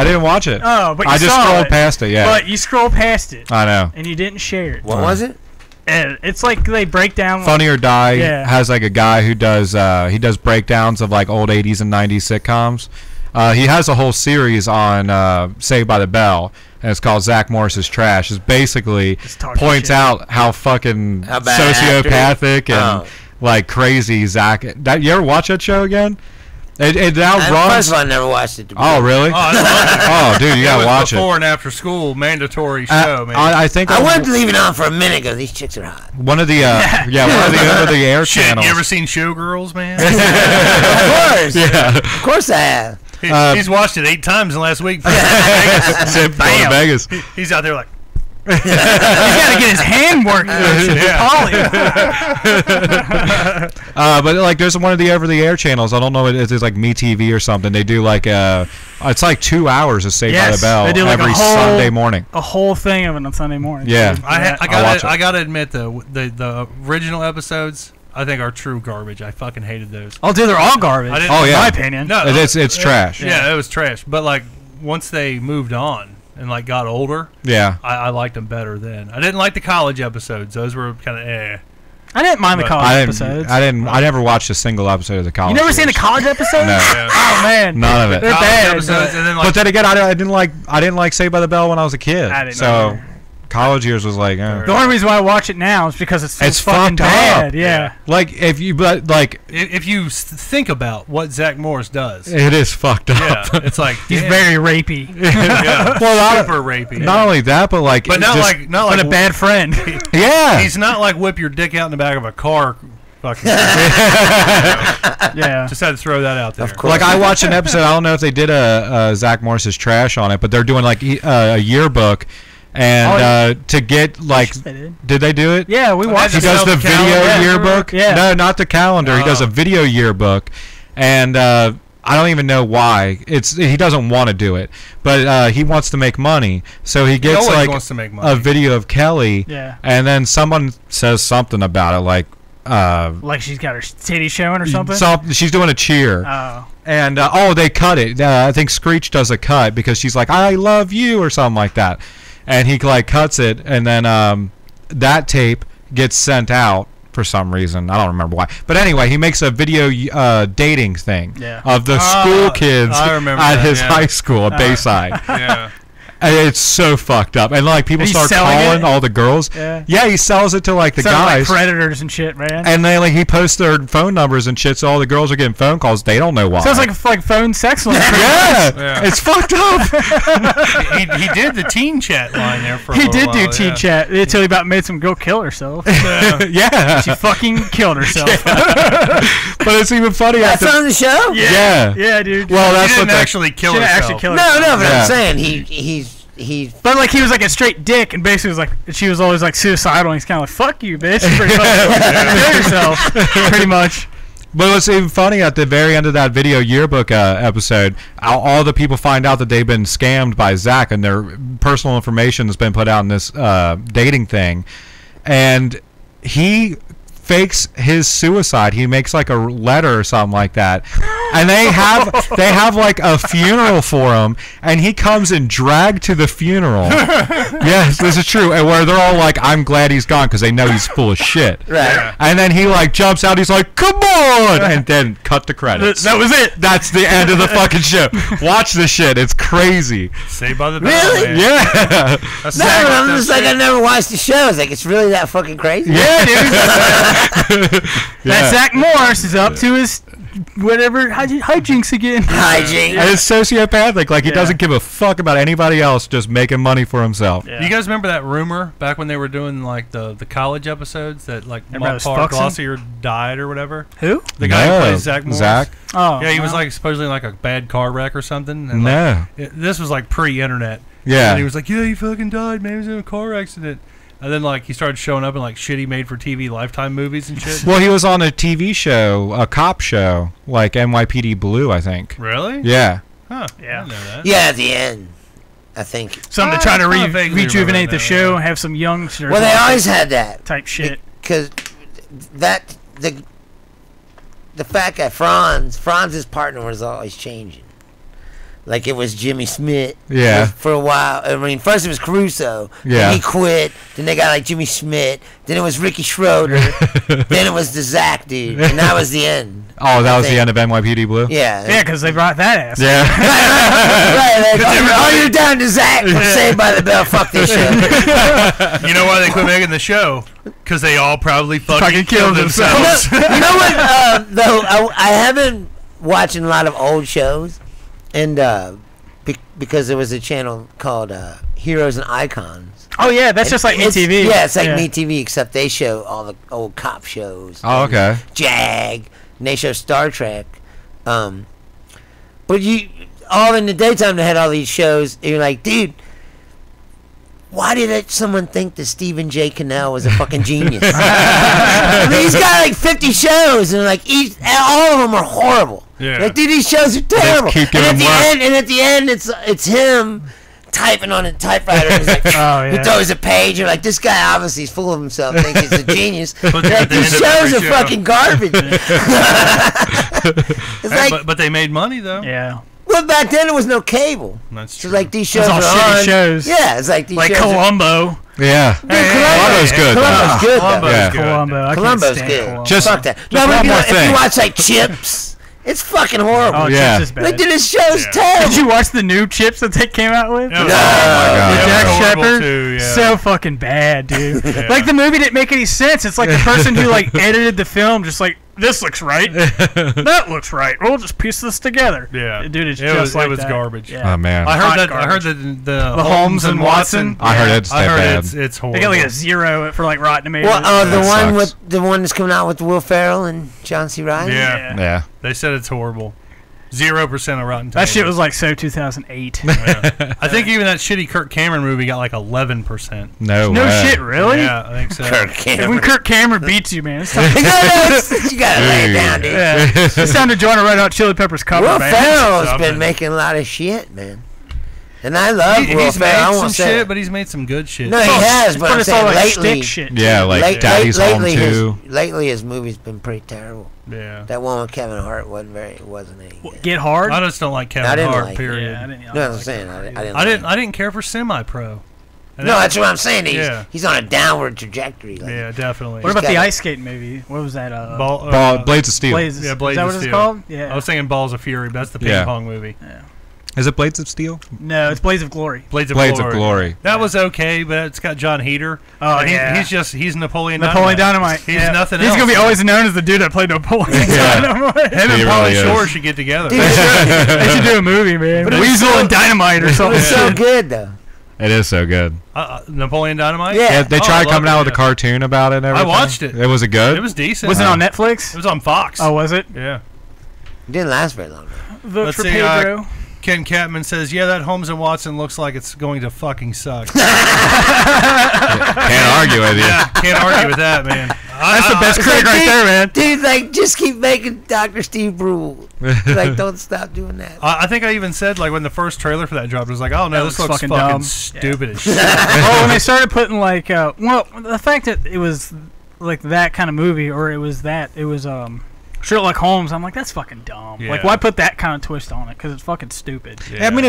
didn't watch it. Oh, but you I just saw scrolled it. past it, yeah. But you scrolled past it. I know. And you didn't share it. What was it? And it's like they break down. Funny or Die Yeah. has like a guy who does breakdowns of like old 80s and 90s sitcoms. He has a whole series on Saved by the Bell, and it's called Zach Morris's Trash. It basically points out how fucking bad sociopathic and like crazy Zach. You ever watch that show again? It now runs. First of all, I never watched it. Oh, really? Oh, dude, you gotta watch it. Before and after school mandatory show, man. I think I wanted to leave it on for a minute because these chicks are hot. one of the over the air Shit, channels. you ever seen Showgirls, man? Of course. Yeah. Of course I have. He's watched it 8 times in the last week. Bam. Vegas. He's out there like, He's got to get his hand working. But like, there's one of the over-the-air channels. I don't know. It's like MeTV or something. They do like it's like 2 hours of Saved by the Bell they do like every Sunday morning. A whole thing of it on Sunday morning. Yeah. I gotta admit the original episodes I think are true garbage. I fucking hated those. Oh, dude, they're all garbage. Oh yeah, in my opinion. No, it's trash. Yeah, it was trash. But like once they moved on and like got older, yeah, I liked them better then. I didn't like the college episodes. Those were kind of I didn't mind the college episodes. I never watched a single episode of the college. You never seen a college episode? No. Yeah. Oh man, none of it. They're bad. Episodes, and then, like, But then again, I didn't like Saved by the Bell when I was a kid. I didn't so either. college years was like. The only reason why I watch it now is because it's It's fucking fucked bad. up. Yeah. Like if you think about what Zach Morris does, it is fucked up. yeah, it's like He's very rapey. yeah, Well, super rapey. Not only that, but like, but not just, like a bad friend. yeah. He's not like whip your dick out in the back of a car. Fucking. Yeah. Just had to throw that out there. Of course. Like I watched an episode. I don't know if they did a Zach Morris's Trash on it, but they're doing like a yearbook, and to get like, did they do it? Yeah, we watched He it. does the video yearbook. Yeah. No, not the calendar. He does a video yearbook, and I don't even know why. He doesn't want to do it, but he wants to make money. So he gets always like wants to make money. a video of Kelly, Yeah. and then someone says something about it, like she's got her titty showing or something. she's doing a cheer. Oh. And they cut it. I think Screech does a cut because she's like, "I love you" or something like that, and he like cuts it, and then that tape gets sent out for some reason. I don't remember why, but anyway, he makes a video dating thing of the school kids at his high school at Bayside. Yeah. And it's so fucked up, and like people start calling all the girls. Yeah, he sells it to like the guys, like predators and shit, man. and then like he posts their phone numbers and shit, so all the girls are getting phone calls. They don't know why. Sounds like phone sex line. Yeah, it's fucked up. he did the teen chat line there for a He little did while, do teen chat until he about made some girl kill herself. Yeah, She fucking killed herself. but it's even funny. That's on the show? Yeah, Yeah, dude. Well, that's She what didn't actually kill She didn't herself. actually kill No, herself. but Yeah. I'm saying he's But like he was like a straight dick, and basically was like she was always like suicidal. And he's kind of like, "Fuck you, bitch." Pretty much. Kill yourself. Pretty much. But what's even funny at the very end of that video yearbook episode, all the people find out that they've been scammed by Zach, and their personal information has been put out in this dating thing, and he fakes his suicide. He makes like a letter or something like that, and they have like a funeral for him, and he comes and dragged to the funeral. Yes, this is true. And where they're all like, "I'm glad he's gone," because they know he's full of shit. Right. And then he like jumps out. He's like, "Come on!" And then cut the credits. That was it. That's the end of the fucking show. Watch this shit. It's crazy. Saved by the Bell. Really? Man. Yeah. That's No, sad. I'm just like, I never watched the show. It's like, it's really that fucking crazy? Yeah, dude. That Zach Morris is up to his whatever hijinks again. Hygiene. And it's sociopathic. Like, he Yeah. doesn't give a fuck about anybody else, just making money for himself. Yeah. You guys remember that rumor back when they were doing like the college episodes that like Everybody was Mark fucking? Glossier died or whatever? Who? The guy who No. plays Zach Morris. Zach? Oh, Yeah, he was no. like supposedly like a bad car wreck or something. And No. this was like pre-internet. Yeah. And he was like, "Yeah, he fucking died, man. He was in a car accident." And then like he started showing up in like shitty made-for-TV Lifetime movies and shit. Well, he was on a TV show, a cop show, like NYPD Blue, I think. Really? Yeah. Huh. Yeah. I didn't know that. Yeah, at the end, I think. Something to try to I vaguely rejuvenate remember the that, show, yeah. have some youngsters Well, they always had that. type shit. Because that, the fact that Franz's partner was always changing. Like, it was Jimmy Smith. Yeah. For a while. I mean, first it was Caruso. Yeah. Then he quit. Then they got like Jimmy Smith. Then it was Ricky Schroeder. Then it was the Zach dude. And that was the end. Oh, that was the think. end of NYPD Blue? Yeah. Yeah, because they brought that ass. Yeah. right. You're down to Zach from Saved by the Bell. Fuck this shit. You know why they quit making the show? Because they all probably fucking killed killed themselves. You know what? Though I haven't watching a lot of old shows, and because there was a channel called Heroes and Icons. Oh yeah, that's just like It's- MeTV. Yeah, it's like MeTV, except they show all the old cop shows. Oh, okay. Jag, and they show Star Trek. But you all in the daytime they had all these shows. And you're like, dude. Why did someone think that Stephen J. Cannell was a fucking genius? I mean, he's got like 50 shows, and like all of them are horrible. Yeah. Like, dude, these shows are terrible. keep And giving work. at the end, it's him typing on a typewriter. He's like, Oh, he yeah. throws a page. You're like, this guy obviously is full of himself, thinks he's a genius. But Like, at the these end of shows are every show. fucking garbage. It's Hey, like, but they made money though. Yeah. well, back then there was no cable. That's So true. like these shows all are shitty on. shows. Yeah, it's like these Like shows are- Columbo. Yeah. Columbo's good. Columbo's good, though. Columbo's Yeah. good. Columbo. I Columbo's can't stand good. Columbo. Just- Fuck that. just but one if you, more if you thing. watch like Chips, it's fucking horrible. Oh, Yeah. Chips is bad. Like, dude, this show's Yeah. terrible. Did you watch the new Chips that they came out with? Yeah, No. God. God. Yeah, Jack horrible Shepard, too, yeah. so fucking bad, dude. Yeah. Like the movie didn't make any sense. It's like the person who like edited the film, just like this looks right, that looks right. We'll just piece this together. Yeah. Dude, it's It just was- like it was that. garbage. Yeah. Oh, man. I Hot heard that. I heard garbage. that The Holmes and Watson. I heard it's I that heard bad. it's horrible. They got like a 0 for like Rotten Tomatoes. Well, the That one sucks. with the one that's coming out with Will Ferrell and John C. Reilly. Yeah. Yeah. They said it's horrible. 0% of Rotten Tomatoes. that shit was like so 2008. Yeah. I think even that shitty Kirk Cameron movie got like 11%. No No way. shit, really? Yeah, I think so. Kirk And Cameron. when Kirk Cameron beats you, man, it's time, You gotta lay it down, dude. yeah, it's time to join a Red Hot Chili Peppers cover Will band. Ferrell's Something. been making a lot of shit, man. And I love Will He's Ferrell. I made some won't say shit, it. but he's made some good shit. No, he has, but I'm it's all saying like lately. shtick shit. Yeah, like Daddy's Home lately too. Lately, his movie's been pretty terrible. Yeah. That one with Kevin Hart wasn't any good. Get hard. I just don't like Kevin I didn't Hart. like it. Period. Yeah, I didn't. No, I'm saying I didn't. I didn't care for Semi-Pro. And No, that- that's what I'm saying. Yeah. He's on a downward trajectory. Like, yeah, definitely. What about the got- ice skate movie? What was that? Blades of Steel. Blazes. Yeah, Blades Is that of what it's Steel. called? Yeah. I was thinking Balls of Fury, but that's the ping Yeah. pong movie. Is it Blades of Steel? No, it's Blaze of Glory. Blades of Blades Glory. of Glory. That was okay, but it's got John Heater. Oh, And yeah. He's Napoleon Dynamite. He's yeah. nothing He's else. gonna be always known as the dude that played Napoleon Yeah. Dynamite. Him He and Pauly really is. Shore should get together. Dude, They should do a movie, man. But it was Weasel so- and Dynamite or it something. was so good though. It is so good. Napoleon Dynamite? Yeah. Yeah, they Oh, I tried loved coming it, out with a yeah. cartoon about it and everything. watched it. Was it good? It was decent. Was it on Netflix? It was on Fox. Oh, was it? Yeah. It didn't last very long. Vote Let's for see, Pedro. Ken Catman says, yeah, that Holmes and Watson looks like it's going to fucking suck. Can't argue with you. Yeah, can't argue with that, man. That's the best critic right there, man. Dude, like, just keep making Dr. Steve Brule. Like, don't stop doing that. I think I even said, like, when the first trailer for that dropped, I was like, oh, no, That this looks looks fucking dumb. stupid as shit. Oh, when they started putting like, well, the fact that it was like that kind of movie, or it was Sherlock Holmes. I'm like, that's fucking dumb. Yeah. Like, why put that kind of twist on it? Because it's fucking stupid. Yeah. I mean,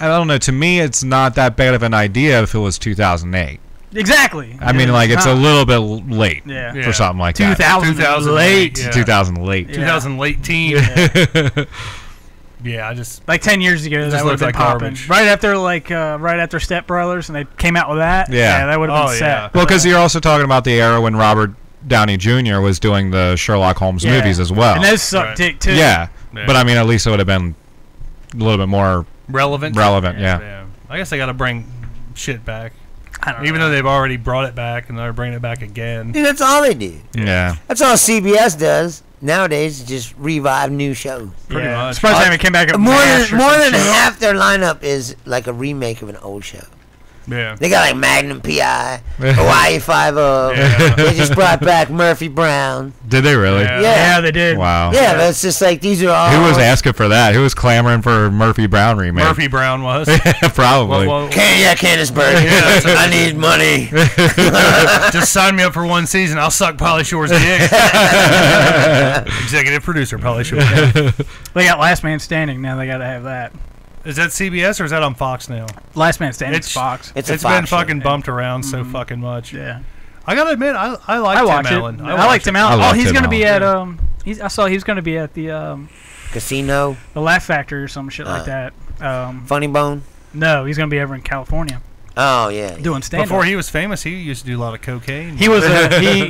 I don't know. To me, it's not that bad of an idea if it was 2008. Exactly. I mean, like, it's a little bit late Yeah. for something like that. 2000 late. Yeah. 2000 late. Yeah. 2018. Yeah. Yeah, I just Like 10 years ago, It that just would have looks been like popping. garbage. Right after Step Brothers, and they came out with that. Yeah. That would have been Oh, set. yeah. Well, because you're also talking about the era when Robert Downey Jr. was doing the Sherlock Holmes Yeah. movies as well. And those sucked Right. dick too. Yeah. Yeah. But I mean, at least it would have been a little bit more relevant. relevant. Yeah. I guess they got to bring shit back, I don't know. even though they've already brought it back and they're bringing it back again. Dude, that's all they do. Yeah. That's all CBS does nowadays. Just revive new shows. Pretty much. Surprised they haven't came back up More MASH or than some shit. half their lineup is like a remake of an old show. Yeah. They got like Magnum PI, Hawaii 5-0. Yeah. They just brought back Murphy Brown. Did they really? Yeah. Yeah, they did. Wow. Yeah, but it's just like these are all. Who was asking for that? Who was clamoring for Murphy Brown remake? Murphy Brown was. Probably. Candace Bergen. Yeah. I need money. Just sign me up for one season. I'll suck Pauly Shore's dick. Executive producer Pauly Shore. They got Last Man Standing now. They got to have that. Is that CBS or is that on Fox now? Last Man Standing is It's- Fox. It's a It's been Fox show. fucking bumped around so fucking much. Yeah. I gotta admit, I like I Tim watched it. Allen. I like Tim Allen. I Oh, love he's Tim gonna be at Allen. I saw he was gonna be at the Casino. Laugh Factory or some shit like that. Funny Bone. No, he's gonna be over in California Oh yeah. doing stand up. Before he was famous, he used to do a lot of cocaine. He was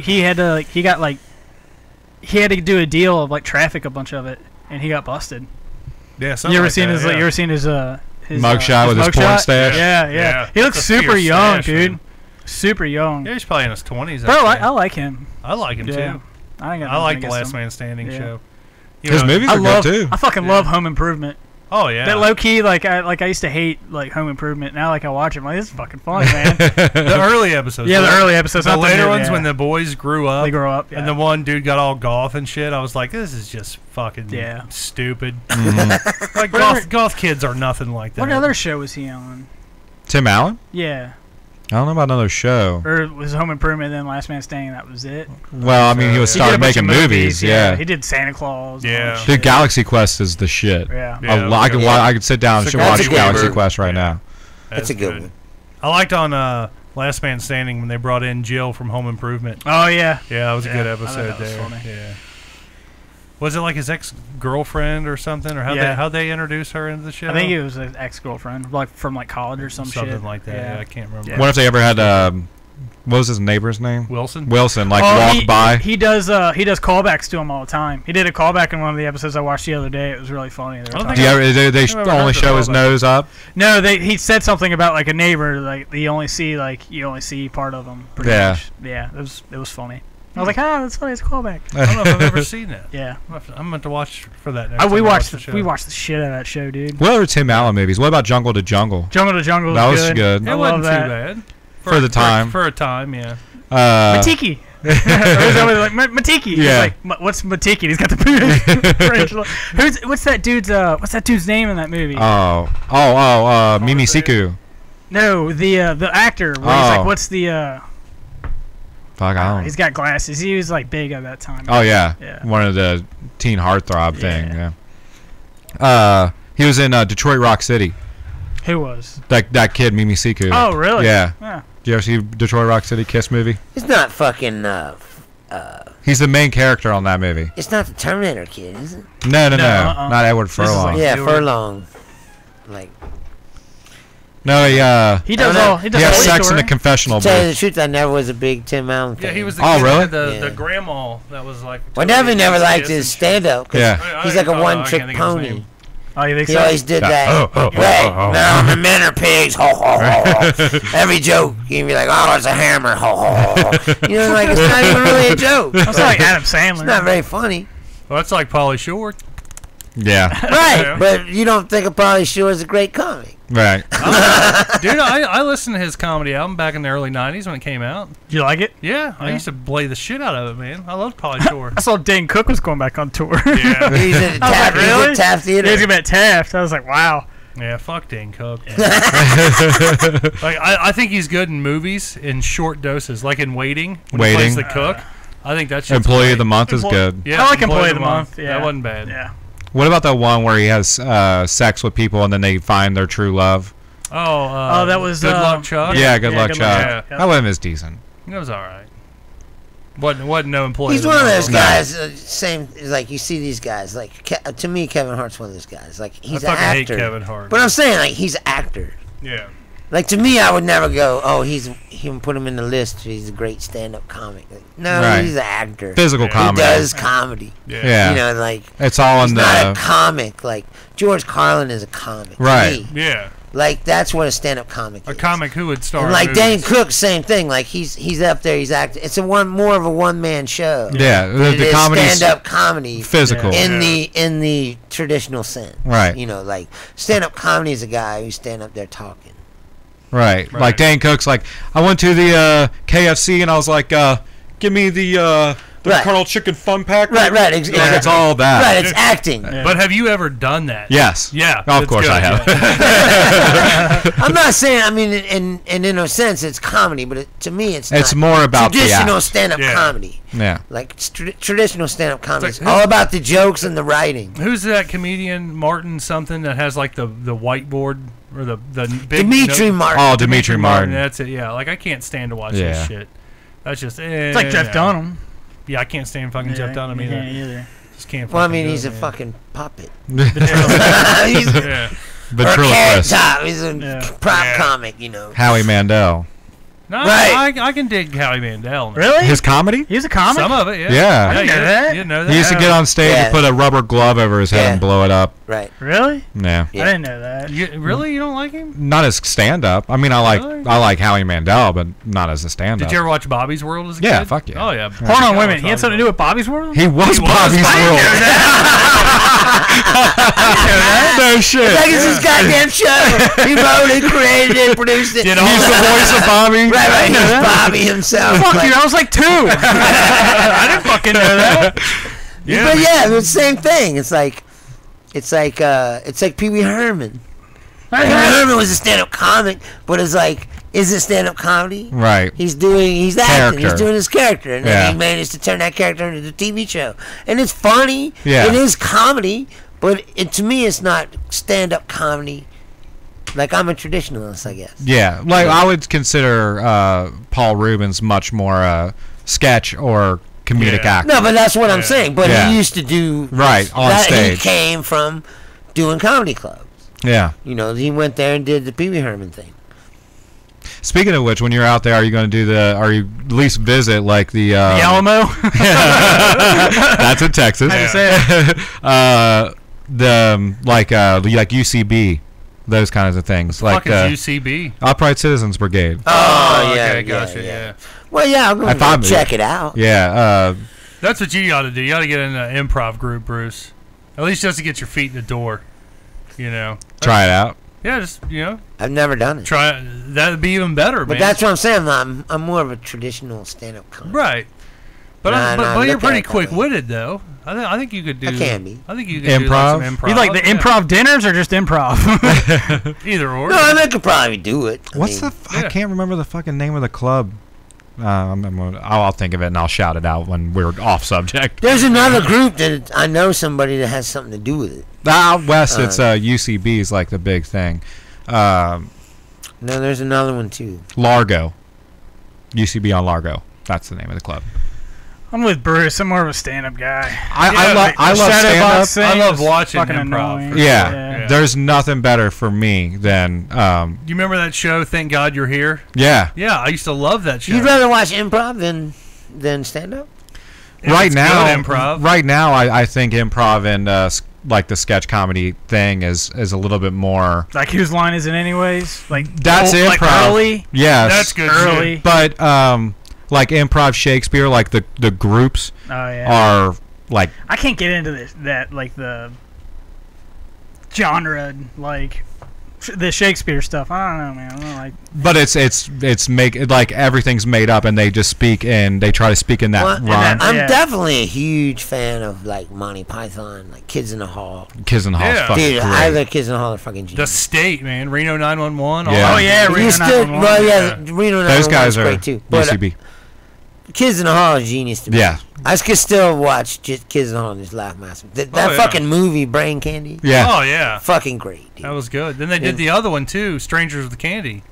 he had to he had to do a deal of like traffic a bunch of it, and he got busted. yeah. You something ever like seen that, his yeah. you ever seen his Mugshot with his porn mugshot? stash? Yeah, yeah. Yeah, He looks that's a super fierce young, stash, dude. man. Super young. Yeah, he's probably in his 20s. Bro, I actually. like him. I like him Yeah. too. I ain't got I like nothing the against Last him. Man Standing Yeah. show. You His know, movies I are love. good too. I fucking love Home Improvement. Oh yeah. That low key, like I used to hate like Home Improvement. Now like I watch it, I'm like, this is fucking funny, man. The early episodes. Yeah, the early episodes. The not later new, ones yeah. when the boys grew up. They grow up, yeah. And the one dude got all golf and shit. I was like, this is just fucking stupid. Like golf kids are nothing like that. What other show was he on? Tim Allen? Yeah, I don't know about another show. or it was Home Improvement, then Last Man Standing. That was it. Well, I mean, he was He did a started bunch of making movies. Yeah. he did Santa Claus. and all Yeah. that Dude, shit. Galaxy Quest is the shit. Yeah. Yeah, I could yeah. I could sit down and That's a watch good Galaxy one. Quest right now. That's a good one. I liked on Last Man Standing when they brought in Jill from Home Improvement. Oh yeah. Yeah, that was a Yeah, good I thought episode that was there. funny. Yeah. Was it like his ex-girlfriend or something, or how'd they introduce her into the show? I think it was an ex-girlfriend, like from like college or some something shit. like that. Yeah, I can't remember. Yeah. What if they ever had what was his neighbor's name? Wilson. Wilson, like Oh, walk by. He does callbacks to him all the time. He did a callback in one of the episodes I watched the other day. It was really funny. They were don't talking- Do you ever, they I've never only heard show of his that. nose up? No, he said something about like a neighbor, like you only see part of them. Pretty Yeah. much. Yeah. It was funny. I was like, that's funny. It's a callback. I don't know if I've ever seen that. Yeah. I'm going to watch for that next We time I watched watch the show. we watched the shit out of that show, dude. What other Tim Allen movies? What about Jungle to Jungle? Jungle to Jungle That was good. good. It I wasn't love too that. bad. For the time. For a time, yeah. Matiki. Or is that what, like Matiki? Yeah. He's like, what's Matiki? He's got the what's that dude's name in that movie? Mimi Siku. No, the actor. Where he's like, what's the? Fuck, I don't. He's got glasses. He was like big at that time. Oh yeah. Yeah. One of the teen heartthrob thing. Yeah. He was in Detroit Rock City. Who was? That kid Mimi Siku. Oh really? Yeah. Yeah. Did you ever see Detroit Rock City Kiss movie? It's not fucking. He's the main character on that movie. It's not the Terminator kid, is it? No, uh-uh. not Edward is Furlong. like- Yeah, Stewart. Furlong. Like, No, He does I don't all. know. He does he all has the sex in story. a confessional to tell you the booth. truth, I never was a big Tim Allen fan. Yeah, he was the Oh, kid really? that had the Yeah. grandma that was like. Well, I definitely never liked Kiss his and shit. stand-up. 'cause Yeah. he's like a I one-trick can't think of his pony. name. Oh, you think He so? always did Yeah. that. Right. No, the men are pigs. Ho, ho, ho, ho. Every joke, he'd be like, oh, it's a hammer. Ho, ho, ho. You know, like, it's not even really a joke. That's like Adam It's Sandler. not very funny. Well, that's like Pauly Shore. Yeah. Right, Yeah. but you don't think of Pauly Shore as a great comic. Right. Dude, I listened to his comedy album back in the early 90s when it came out. You like it? Yeah, I Yeah. used to play the shit out of it, man. I loved Pauly Shore. I saw Dane Cook was going back on tour. Yeah. He's at I was like, Taft, he's really? at Taft Theater. He's about Taft. I was like, wow. Yeah, fuck Dane Cook. I think he's good in movies in short doses, like in Waiting. When he plays the cook. I think that's Employee of the Month is good. Yeah, I like Employee of the Month. Yeah. That wasn't bad. Yeah. What about the one where he has sex with people and then they find their true love? That was Good Luck Chuck. Yeah, Good Luck Chuck. Yeah. That one is decent. It was all right. Wasn't no employee. He's one of those guys. Same like you see these guys. Like to me, Kevin Hart's one of those guys. Like he's an actor. I hate Kevin Hart. But I'm saying like he's an actor. Yeah. Like to me, I would never go. Oh, he put him in the list. He's a great stand-up comic. Like, no, Right. he's an actor. Physical comedy. He does comedy. Yeah. You know, like it's all he's in not a the comic. Like George Carlin is a comic. to Right. me. Yeah. Like that's what a stand-up comic is. A comic who would star. And in like movies. Dane Cook, same thing. Like he's up there. He's acting. It's more of a one-man show. yeah. The comedy's stand-up comedy physical. in the traditional sense. Right. You know, like stand-up comedy is a guy who's stand up there talking. Right. Right. Like Dane Cook's like, I went to the KFC and I was like, give me the Right. Colonel Chicken Fun Pack. Right. Like, it's all that. Right. It's acting. But have you ever done that? Yes. Yeah. Of it's course good, I have. yeah. I'm not saying. I mean, in a sense, it's comedy, but to me, it's It's not more about the traditional act. stand-up Yeah. comedy. Yeah. Like traditional stand-up comedy. It's It's like- all about the jokes and the writing. Who's that comedian Martin something that has like the whiteboard or the big Dimitri Martin. Oh, Dimitri Martin. That's it. Yeah. Like I can't stand to watch Yeah. this shit. That's just. It's like Jeff Dunham. Yeah, I can't stand fucking Jeff Dunham Yeah, either. either. Just can't. Well, I fucking mean, do he's it, a man. fucking puppet. The He's or Yeah. Carrot ventriloquist. Top. He's a Yeah. prop Yeah. comic, you know. Howie Mandel. No, Right. I can dig Howie Mandel. man. Really? His comedy? He was a comic? Some of it, yeah. Yeah. I didn't know you that. You didn't know that? He used to get on stage Yeah. and put a rubber glove over his head Yeah. and blow it up. Right. Really? Yeah. Yeah. I didn't know that. Really? You don't like him? Not as stand up. I mean, Really? I like Howie Mandel, but not as a stand up. Did you ever watch Bobby's World as a kid? Yeah, fuck yeah. Oh, yeah. Hold on, wait a minute. He had something to do with Bobby's World? He was Bobby's World. No shit. Like it's his goddamn show. He wrote it, created it, produced it. Did all He's the voice of Bobby. Right. He's Bobby himself. Fuck Like- you, I was like 2. I didn't fucking know that. But yeah, it's the same thing. It's like Pee Wee Herman. Pee Wee Herman was a stand-up comic, but it's like, is it stand-up comedy? Right. He's acting. He's Character. doing his character, and Yeah. then he managed to turn that character into the TV show. And it's funny. Yeah. It is comedy, but to me, it's not stand-up comedy. Like I'm a traditionalist, I guess. Yeah. Like I would consider Paul Rubens much more sketch or comedic Yeah. actor. No, but that's what I'm saying. But Yeah. he used to do Right, on that. stage. He came from doing comedy clubs. Yeah. You know, he went there and did the Pee Wee Herman thing. Speaking of which, when you're out there, are you going to do are you at least visit like the The Alamo? That's in Texas. How'd you say like UCB, those kinds of things. Like fuck is UCB? Upright Citizens Brigade. Oh, yeah, okay, yeah, gotcha, yeah. yeah. Well, yeah, I'm If going I'm- to check it out. Yeah. That's what you ought to do. You ought to get in an improv group, Bruce. At least just to get your feet in the door. You know. Try it out. Yeah, just I've never done it. try it. That'd be even better, But man. that's what I'm saying. I'm more of a traditional stand-up comic. right. But Nah, but look you're at pretty it that quick-witted, though. I think you could do. I can be. I think you could do like Improv? some improv. You like the Yeah. improv dinners or just improv? Either or. No, I mean, I could probably do it. I What's mean, I Yeah. can't remember the fucking name of the club. I'll think of it and I'll shout it out when we're off subject. There's another group that I know somebody that has something to do with it. Out west, it's UCB is like the big thing. No, there's another one too. Largo, UCB on Largo. That's the name of the club. I'm with Bruce. I'm more of a stand-up guy. I love Shadow stand box up. thing I love is watching fucking improv. annoying. Yeah. Yeah. There's nothing better for me than You remember that show, Thank God You're Here? yeah. Yeah, I used to love that show. You'd rather watch improv than stand-up? If Right it's now, good improv. right now, I think improv and like the sketch comedy thing is a little bit more. Like whose line is it anyways? Like That's old- like improv. early. Yes, That's good Early. shit. But like improv Shakespeare, like the groups Oh yeah. are like I can't get into that like the genre like the Shakespeare stuff. I don't know, man. I don't like. But it's make like everything's made up, and they just speak in. They try to speak in that rhyme. I'm definitely a huge fan of like Monty Python, like Kids in the Hall. Kids in the Hall, Yeah. fucking Dude, great. I love Kids in the Hall. Are fucking The genius. State, man. Reno 911. Yeah. Oh yeah, Reno 911. Well, yeah, Reno 911 Those guys is are great too. But UCB. Kids in the Hall is genius to me. Yeah. I could still watch just Kids in the Hall and just laugh myself. That yeah. fucking movie, Brain Candy, Yeah. Oh, yeah. fucking great. Dude. That was good. Then they did the other one, too, Strangers with Candy.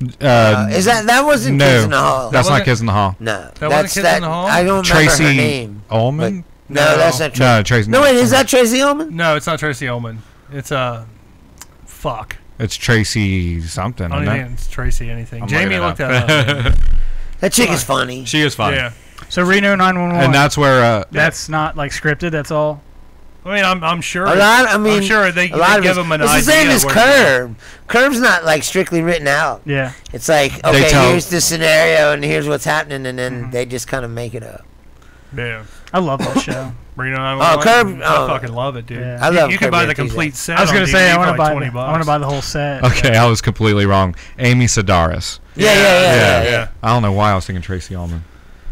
Is that wasn't no, Kids in the Hall? That's not wasn't- Kids in the Hall. No, wasn't that's Kids that. in the Hall? I don't remember her Tracy name. Ullman? No, that's not Tracy. No, Tracy. No, wait, is that Tracy Ullman? No, it's not Tracy Ullman. It's, fuck. It's Tracy something. I don't isn't even think it's Tracy anything. I'm Jamie looking it looked that up. That chick is funny. it? She is fun. Yeah. So Reno 911. And that's where that's not like scripted. That's all. I mean, I'm sure. A lot. I mean, I'm sure they a lot of give them an it's idea. the same as where- Curb. Curb's not like strictly written out. Yeah. It's like, okay, tell- here's the scenario and here's what's happening, and then they just kind of make it up. Yeah. I love that show. Reno 911. Curb- I oh. fucking love it, dude. Yeah. I love You can Curb buy Your the Enthusiasm. complete set. I was gonna on say DVD I want for to buy. $20. I want to buy the whole set. Okay, I was completely wrong. Amy Sedaris. Yeah. I don't know why I was thinking Tracy Ullman.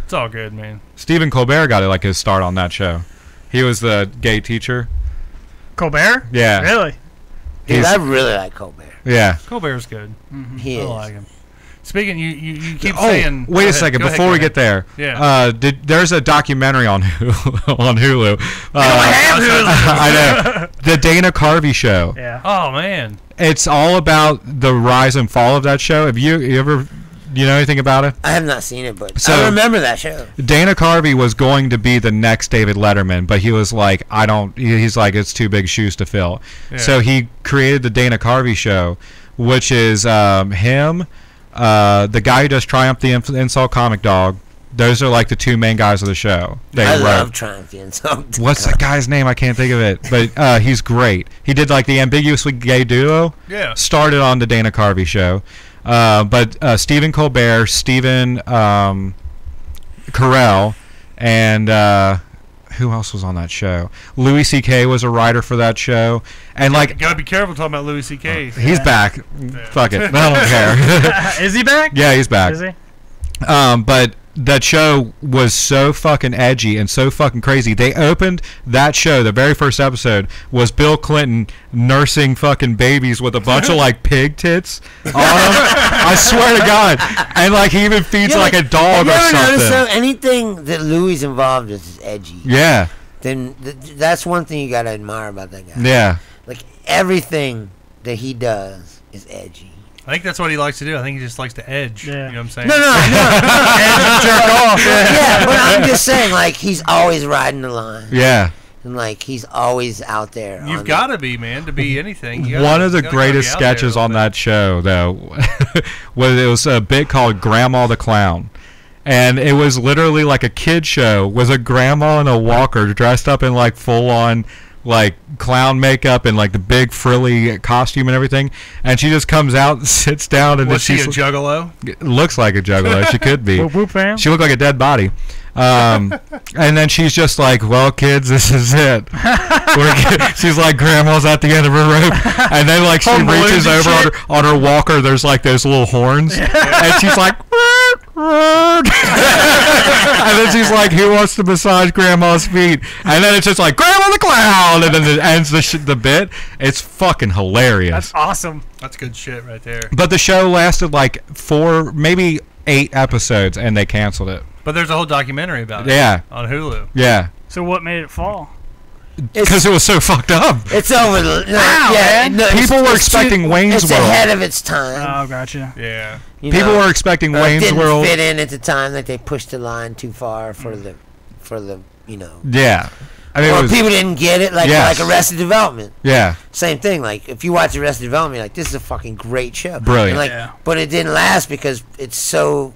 It's all good, man. Stephen Colbert got like his start on that show. He was the gay teacher. Colbert. Yeah. Really? Dude, He's- I really like Colbert. Yeah. Colbert's good. He I is. like him. Speaking, you keep Oh, saying. wait Go a ahead, second. go ahead, Before go we ahead. get there, Yeah. there's a documentary on Hulu. On Hulu. I know. The Dana Carvey show. Yeah. Oh man. It's all about the rise and fall of that show. Have you ever, you know anything about it? I have not seen it, but So- I remember that show. Dana Carvey was going to be the next David Letterman, but he was like, he's like, it's too big shoes to fill. Yeah. So he created the Dana Carvey show, which is him, the guy who does Triumph the Insult Comic Dog. Those are like the two main guys of the show. I love Triumph the Insult. What's that guy's name? I can't think of it, but he's great. He did like the Ambiguously Gay Duo. Yeah. Started on the Dana Carvey show. But Stephen Colbert, Stephen Carell, and who else was on that show? Louis C.K. was a writer for that show, and You like gotta be careful talking about Louis C.K. he's back. Fuck it, I don't care. Is he back? Yeah, he's back. Is he? But that show was so fucking edgy and so fucking crazy. They opened that show, the very first episode was Bill Clinton nursing fucking babies with a bunch of like pig tits on them. I swear to God. And like he even feeds like a dog or Have you ever noticed something. anything that Louis is involved with is edgy? Yeah. Then that's one thing you gotta admire about that guy. Yeah. Like everything that he does is edgy. I think that's what he likes to do. I think he just likes to edge. Yeah. You know what I'm saying? No. Jerk off. Yeah, but I'm just saying, like he's always riding the line, Yeah. and like he's always out there. You've on got to be, man, to be anything. You gotta- One of the you gotta greatest be out there a sketches little on bit. that show, though, was a bit called Grandma the Clown. And it was literally like a kid show with a grandma and a walker dressed up in like full on like clown makeup and like the big frilly costume and everything. And she just comes out and sits down and Was then she a juggalo? looks like a juggalo. She could be. Whoop whoop fam. She looked like a dead body. And then she's just like, well, kids, this is it. She's like, grandma's at the end of her rope. And then, like, she Home reaches balloons and over shit. on her walker. There's, like, those little horns. And she's like, and then she's like, who wants to massage grandma's feet? And then it's just like, Grandma the Clown. And then it ends the bit. It's fucking hilarious. That's awesome. That's good shit right there. But the show lasted, like, 4, maybe 8 episodes, and they canceled it. But there's a whole documentary about it. Yeah. On Hulu. Yeah. So what made it fall? Because it was so fucked up. It's over. man. People were expecting Wayne's It's World. ahead of its time. Oh, gotcha. Yeah. You People know? were expecting It Wayne's didn't World. fit in at the time. Like they pushed the line too far for the you know. Yeah. I mean, Or it was, people didn't get it, like Yes. like Arrested Development. yeah. Same thing. Like if you watch Arrested Development, you're like this is a fucking great show. Brilliant. And, like, Yeah. but it didn't last because it's so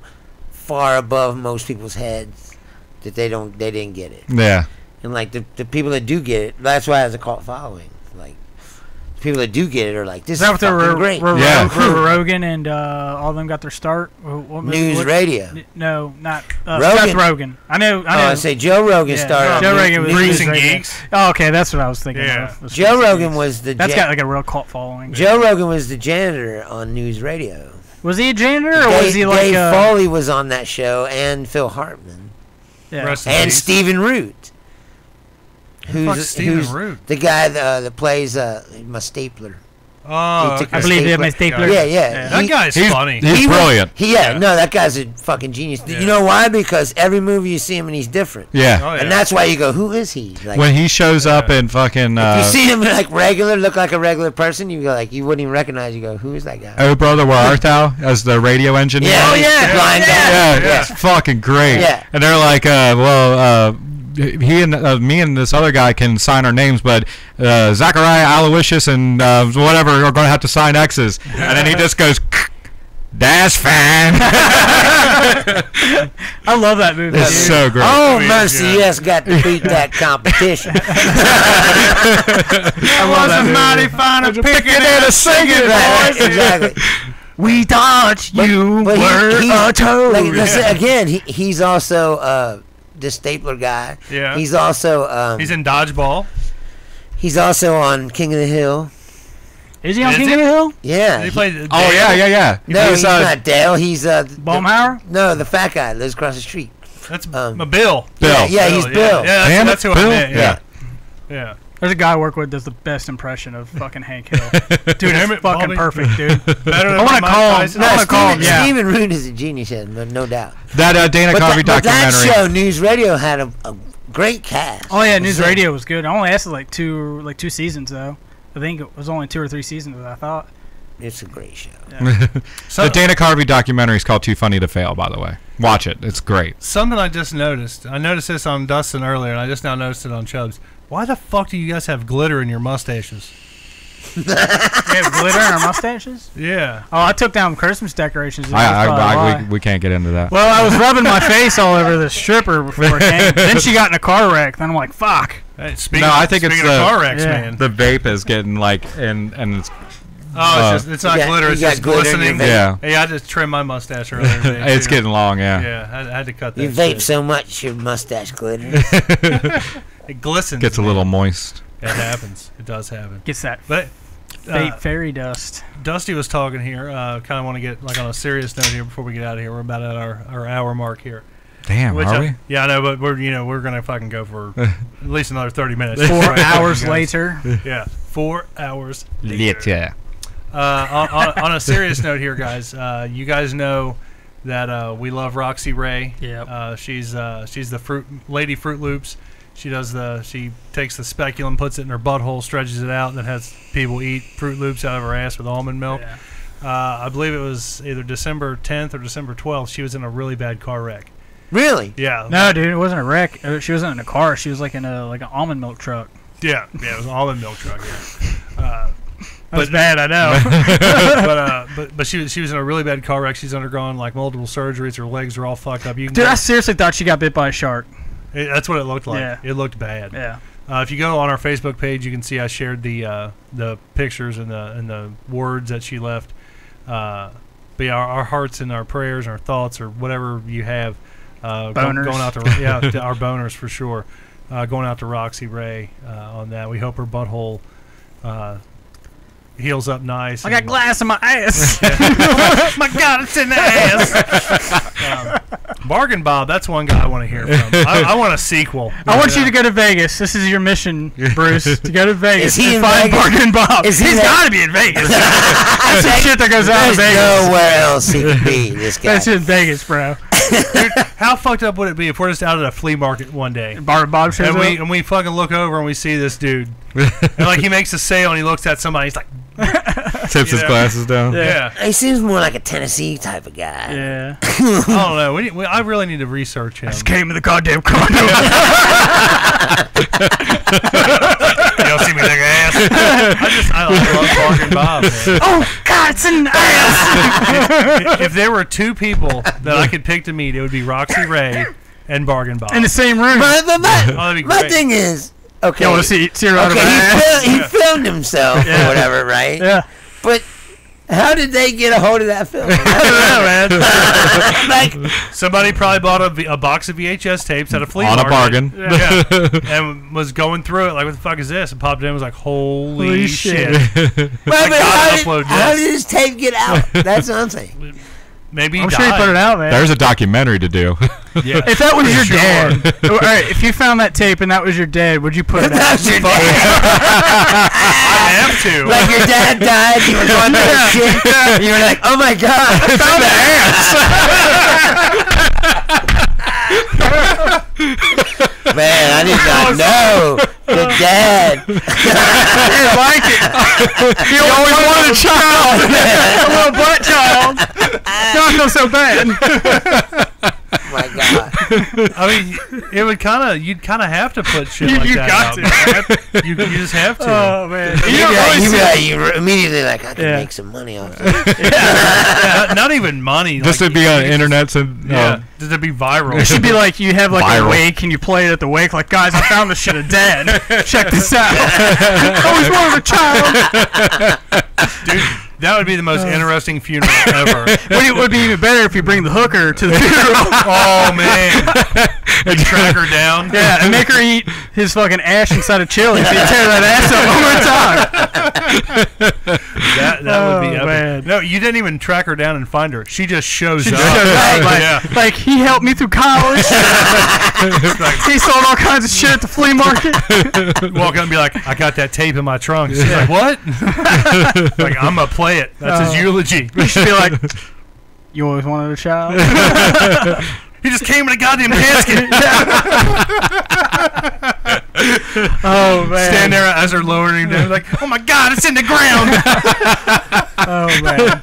far above most people's heads that they didn't get it. Yeah. And like the people that do get it, that's why it has a cult following. Like people that do get it are like, this Is that what fucking the great. Rogan and all of them got their start? News radio. No, not Rogan. Seth Rogan. I know. I say Joe Rogan started. Joe Rogan was Freaks News and Radio. Geeks. Oh, okay, that's what I was thinking. Yeah. of. Joe Rogan was the. That's got like a real cult following. Joe Rogan was the janitor on News Radio. Was he a janitor or was he like Dave Foley was on that show, and Phil Hartman, Yeah. Rest in and peace. Stephen Root. Fuck's Stephen Root? The guy that plays my stapler. Oh, He took I a believe they have my stapler. stapler. Yeah. That guy's funny. He's brilliant. Yeah. No, that guy's a fucking genius. Yeah. You know why? Because every movie you see him and he's different. Yeah. Oh, yeah. And that's why you go, who is he? Like, When he shows up in fucking if you see him like regular, look like a regular person, you go like, you wouldn't even recognize. You go, who is that guy? Oh Brother Where Art Thou as the radio engineer. Yeah. Oh, yeah. Blind guy. Yeah, it's fucking great. Yeah. And they're like, he and me and this other guy can sign our names, but Zachariah, Aloysius, and whatever are going to have to sign X's. And then he just goes, that's fine. I love that movie. It's dude. so great. Oh, Yeah. mercy, yes, got to beat that competition. I love that movie. mighty fine of picking and a singing, Right, exactly. We thought you But were a toad. Like, listen, again, he's also the stapler guy. Yeah. He's also He's in Dodgeball. he's also on King of the Hill. Is he on Is King he? of the Hill? Yeah. He played. Oh, yeah. No, he's not Dale. He's Baumhauer? no, the fat guy that lives across the street. That's Um, Bill. Bill. Yeah, he's Bill. Yeah, Damn that's it, who I Bill. meant. Yeah. Yeah. There's a guy I work with that does the best impression of fucking Hank Hill. Dude, Damn it's it, fucking Bobby. perfect, dude. Better than I want to Mike call him. Tyson. I want to call him, yeah. Stephen Root is a genius, no doubt. That Dana Carvey But that documentary. show, News Radio, had a great cast. Oh, yeah, News Radio was good. I only lasted like two seasons, though. I think it was only 2 or 3 seasons, I thought. It's a great show. So, The Dana Carvey documentary is called Too Funny to Fail, by the way. Watch it. It's great. something I just noticed. I noticed this on Dustin earlier, and I just now noticed it on Chubbs. Why the fuck do you guys have glitter in your mustaches? We have glitter in our mustaches? Yeah. Oh, I took down Christmas decorations. That's probably why. We can't get into that. Well, I was rubbing my face all over the stripper before it came. Then she got in a car wreck. Then I'm like, fuck. Hey, speaking No, I think it's speaking of the- car wrecks, Yeah. man. The vape is getting like, and it's Oh, it's not You got- glitter. you It's got just glitter in your glistening. vape. Yeah. Hey, I just trimmed my mustache earlier today. it's too. getting long. Yeah. Yeah, I had to cut that. You vape shit. so much, your mustache glitters. It glistens. Gets a man. little moist. It happens. It does happen. Gets that But fake fairy dust. Dusty was talking here. Kind of want to get like on a serious note here before we get out of here. We're about at our hour mark here. Damn, Which are we? Yeah, I know, but we're gonna fucking go for at least another 30 minutes. 4 hours Guys. later. Yeah, 4 hours. Yeah. On a serious note here, guys. You guys know that we love Roxy Raye. Yep. She's the Lady Fruit Loops. She takes the speculum, puts it in her butthole, stretches it out, and then has people eat Fruit Loops out of her ass with almond milk. Yeah. I believe it was either December 10th or December 12th. She was in a really bad car wreck. Really? Yeah. No, dude, it wasn't a wreck. She wasn't in a car. She was like in an almond milk truck. Yeah. It was an almond milk truck. Yeah. That's bad, I know. But she was in a really bad car wreck. She's undergone like multiple surgeries. Her legs are all fucked up. You can Dude, I seriously thought she got bit by a shark. that's what it looked like. Yeah. It looked bad. Yeah. If you go on our Facebook page, you can see I shared the pictures and the words that she left. But yeah, our hearts and our prayers and our thoughts or whatever you have Boners. going out to to our boners for sure. Going out to Roxy Raye on that. We hope her butthole heals up nice. I got glass in my ass. My God, it's in the ass. Bargain Bob, that's one guy I want to hear from. I want a sequel. I want you to go to Vegas. This is your mission, Bruce, to go to Vegas Is he and in find Vegas? Bargain Bob. Is he He's there? got to be in Vegas. That's some shit that goes out in There's Vegas. nowhere else he could be, this guy. That's in Vegas, bro. Dude, how fucked up would it be if we're just out at a flea market one day Bargain Bob shows up. and we fucking look over and we see this dude and like he makes a sale and he looks at somebody, he's like, Tips his Yeah. glasses down. yeah. He seems more like a Tennessee type of guy. Yeah. I don't know. I really need to research him. Just came in the goddamn condo. You don't see me like ass. I love Bargain Bob, man. Oh, God, it's in the ass. If there were two people that I could pick to meet, it would be Roxy Raye and Bargain Bob. In the same room. But Oh, that'd be my great. thing is, Okay. You want to see her out of her Okay, ass? he filmed himself or whatever, right? Yeah. But how did they get a hold of that film? I don't know, man. Like, Somebody probably bought a box of VHS tapes at a flea On a market. bargain. Yeah. And was going through it like, what the fuck is this? And popped in and was like, holy shit. but gotta upload how this. did his tape get out? That's what I'm saying. Maybe he I'm died. sure he put it out, man. There's a documentary to do. Yeah. If that was your Sure. dad, all right, if you found that tape and that was your dad, would you put it out? That's your dad. I have to. Like your dad died, you were going through the shit, and you were like, oh my god, I found the ass. Man, I did not know. The dad. He didn't like it. He always wanted a child. A little black child. Don't feel so bad. Oh my god. I mean, it would you'd kind of have to put shit like You that got out. to, Man. You just have to. Oh, man. You You'd don't be really see like, you're immediately like, I can Yeah. make some money off this. not even money. Just like, to be on internet. Yeah, just to be viral. It should be like you have like Viral. a wake and you play it at the wake. Like, guys, I found this shit of dad. Check this out. Always wanted a child. Dude, that would be the most interesting funeral ever. It would be even better if you bring the hooker to the funeral. Oh, man. And track her down. Yeah, and make her eat his fucking ash inside of chili. So you tear that ass up one more time. That would be epic. Man. No, you didn't even track her down and find her. She just shows up. Like, like, he helped me through college. He sold all kinds of shit at the flea market. Walk up and be like, I got that tape in my trunk. She's like, what? Like, I'm going to play it. That's his eulogy. You should be like, you always wanted a child? He just came in a goddamn casket. Oh, man. Stand there as they're lowering him down. Like, oh my God, it's in the ground. Oh, man.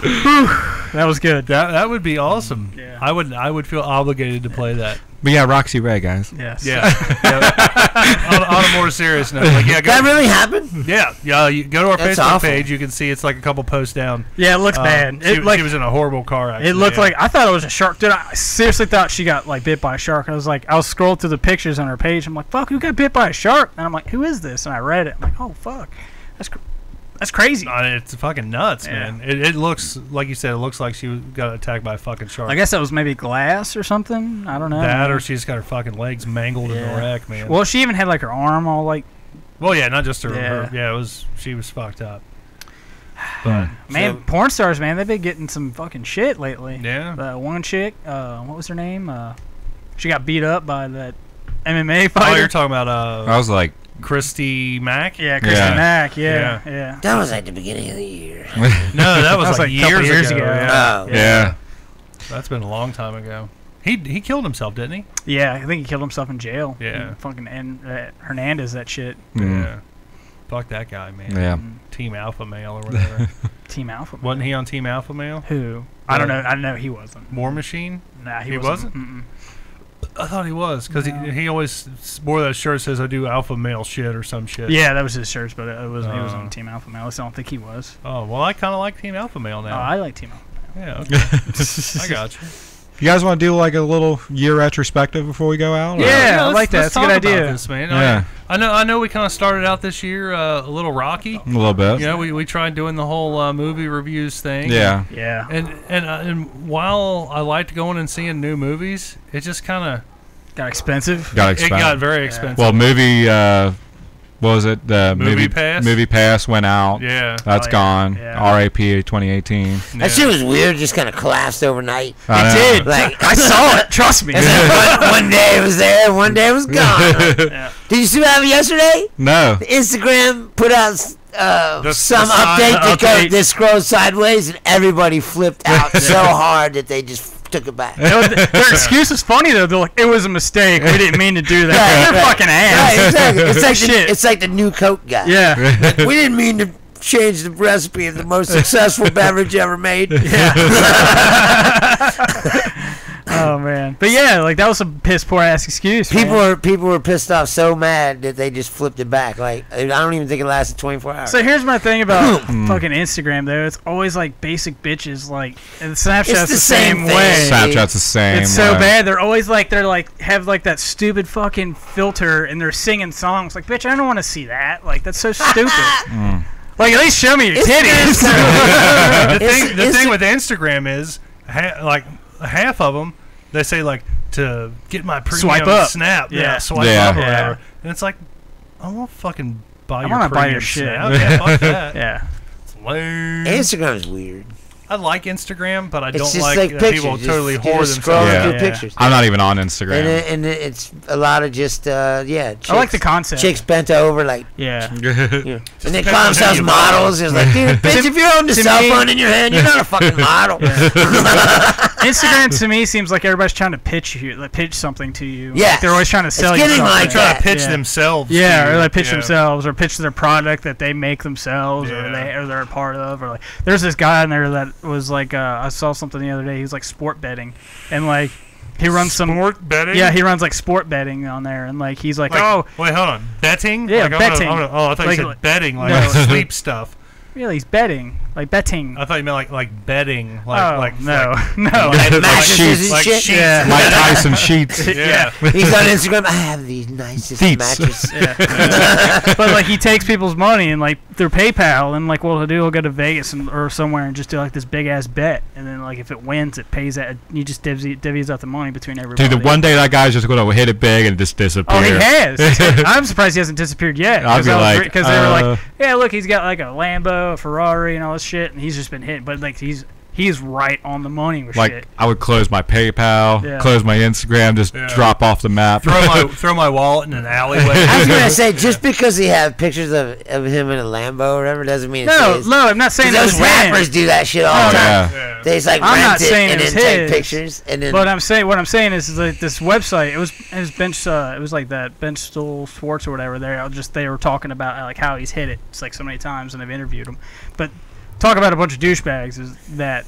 Whew, that was good. That would be awesome. Yeah. I would feel obligated to play that. But yeah, Roxy Raye, guys. Yes. Yeah. on a more serious note, like, yeah, That really happened? yeah. You go to our That's Facebook awful. page. You can see it's like a couple posts down. Yeah, it looks bad. She was in a horrible car accident. It looked yeah. like, I thought it was a shark. Dude, I seriously thought she got like bit by a shark. I was scrolling through the pictures on her page. I'm like, fuck, who got bit by a shark? And I'm like, who is this? And I read it. I'm like, oh fuck, that's crazy. It's fucking nuts, Yeah. man. It looks like you said. It looks like she got attacked by a fucking shark. I guess that was maybe glass or something. I don't know. that, or she's got her fucking legs mangled in the wreck, man. Well, she even had like her arm all like. Well, yeah, not just her. Yeah. It was. She was fucked up. But Man, porn stars, man, they've been getting some fucking shit lately. yeah. One chick, what was her name? She got beat up by that MMA Oh, fighter. you're talking about I was like, Christy Mack? Yeah, Christy Yeah. Mack. Yeah. That was like the beginning of the year. No, that was like a couple years ago. ago. Yeah. Oh. yeah. That's been a long time ago. He killed himself, didn't he? Yeah, I think he killed himself in jail. Yeah. Fucking Hernandez, that shit. Yeah. Fuck that guy, man. Yeah. Team Alpha Male or whatever. Team Alpha. Wasn't he on Team Alpha Male? Who? I don't know. I know he wasn't. War Machine? Nah, He wasn't. wasn't? I thought he was because No. he always wore that shirt that says I do alpha male shit or some shit. Yeah, that was his shirt, but it wasn't. He was Oh. on Team Alpha Male. I don't think he was. Oh, well, I kind of like Team Alpha Male Oh, now. I like Team Alpha. Yeah, okay. I got you. You guys want to do like a little year retrospective before we go out? or- Yeah. I let's- like that. let's That's a good talk about idea. This, man. Yeah. I know we kind of started out this year a little rocky. A little bit. You know, we tried doing the whole movie reviews thing. Yeah. Yeah. And while I liked going and seeing new movies, it just kind of Got expensive. Got it expensive. got very expensive. Well, movie. What was it? The Movie Pass? Movie Pass went out. yeah. That's Oh, yeah. gone. Yeah. R.A.P. 2018. That shit was weird. Just kind of collapsed overnight. I know. It did. Like I saw it. Trust me. It's like one day it was there, one day it was gone. Yeah. Did you see what happened yesterday? No. Instagram put out The some sign- update update. that scrolled sideways, and everybody flipped out so hard that they just took it back. Their excuse is funny though. They're like, it was a mistake. We didn't mean to do that. Right, They're right. fucking ass. Right, exactly. It's like Shit. it's like the new Coke guy. Yeah. We didn't mean to change the recipe of the most successful beverage ever made. Oh man. But yeah, Yeah, like that was a piss poor ass excuse. People were pissed off so mad that they just flipped it back. Like I don't even think it lasted 24 hours. So here's my thing about fucking Instagram though. It's always like basic bitches. Like and Snapchat's the same way. Snapchat's the same. It's so bad. They're always like have like that stupid fucking filter and they're singing songs. Like bitch, I don't want to see that. Like that's so stupid. Like at least show me your titties. The thing with Instagram is like half of them they say like to get my premium Swipe up. snap, swipe Yeah. up or Yeah. whatever, and it's like I won't fucking buy your wanna premium buy your shit. snap. Yeah, fuck that. Yeah. It's lame. Instagram's weird. I like Instagram, but I It's don't just like like that pictures. people totally Just- whore just themselves. scrolling Yeah. through Yeah. pictures. I'm not even on Instagram. And it's a lot of just chicks, I like the concept. chicks bent over like, Yeah. and they depends call on who themselves you models. It's like, dude, bitch, if you're holding the to cell me- phone in your hand, you're not a fucking model. Instagram to me seems like everybody's trying to pitch something to you. Yes. Like they're always trying to sell you getting something. like Try that. to pitch Yeah. themselves. Yeah, to or you. like pitch Yeah. themselves, or pitch their product that they make themselves, Yeah. or they're a part of, or like there's this guy in there that was like I saw something the other day. He was like sport betting, and like he runs some sport betting. yeah he runs like sport betting on there, and like he's like, oh wait, hold on, betting? Yeah, like, betting. I thought Like- you said betting, like No. sleep stuff. really he's betting like betting. I thought you meant like betting, Oh like no like, no Like Like mattresses sheets. and like shit. sheets. Yeah. Mike Tyson sheets. Yeah. He's on Instagram. I have these nicest Seats. mattresses. But like he takes people's money and like through PayPal, and like what he'll do, he'll go to Vegas or somewhere and just do like this big ass bet, and then like if it wins, it pays that. You just divvies out the money between everybody. Dude, the one day that guy's just going to hit it big and just disappear. Oh, he has. I'm surprised he hasn't disappeared yet. I'd be like, Because they were like, yeah, look, he's got like a Lambo, a Ferrari, and all this shit, and he's just been hit. But like he's right on the money with Like, shit. I would close my PayPal, Yeah. close my Instagram, just Yeah. drop off the map. throw my wallet in an alleyway. I was gonna say just because he have pictures of him in a Lambo or whatever doesn't mean it's his. No, I'm not saying it was Those rappers him. do that shit all the time. Yeah. They just like I'm rent not it saying and it's then take his. pictures and then. But what I'm saying is like this website. It was bench. It was like that Bench Stool Sports or whatever. They were talking about like how he's hit it. It's like so many times, and they've interviewed him. But talk about a bunch of douchebags. Is that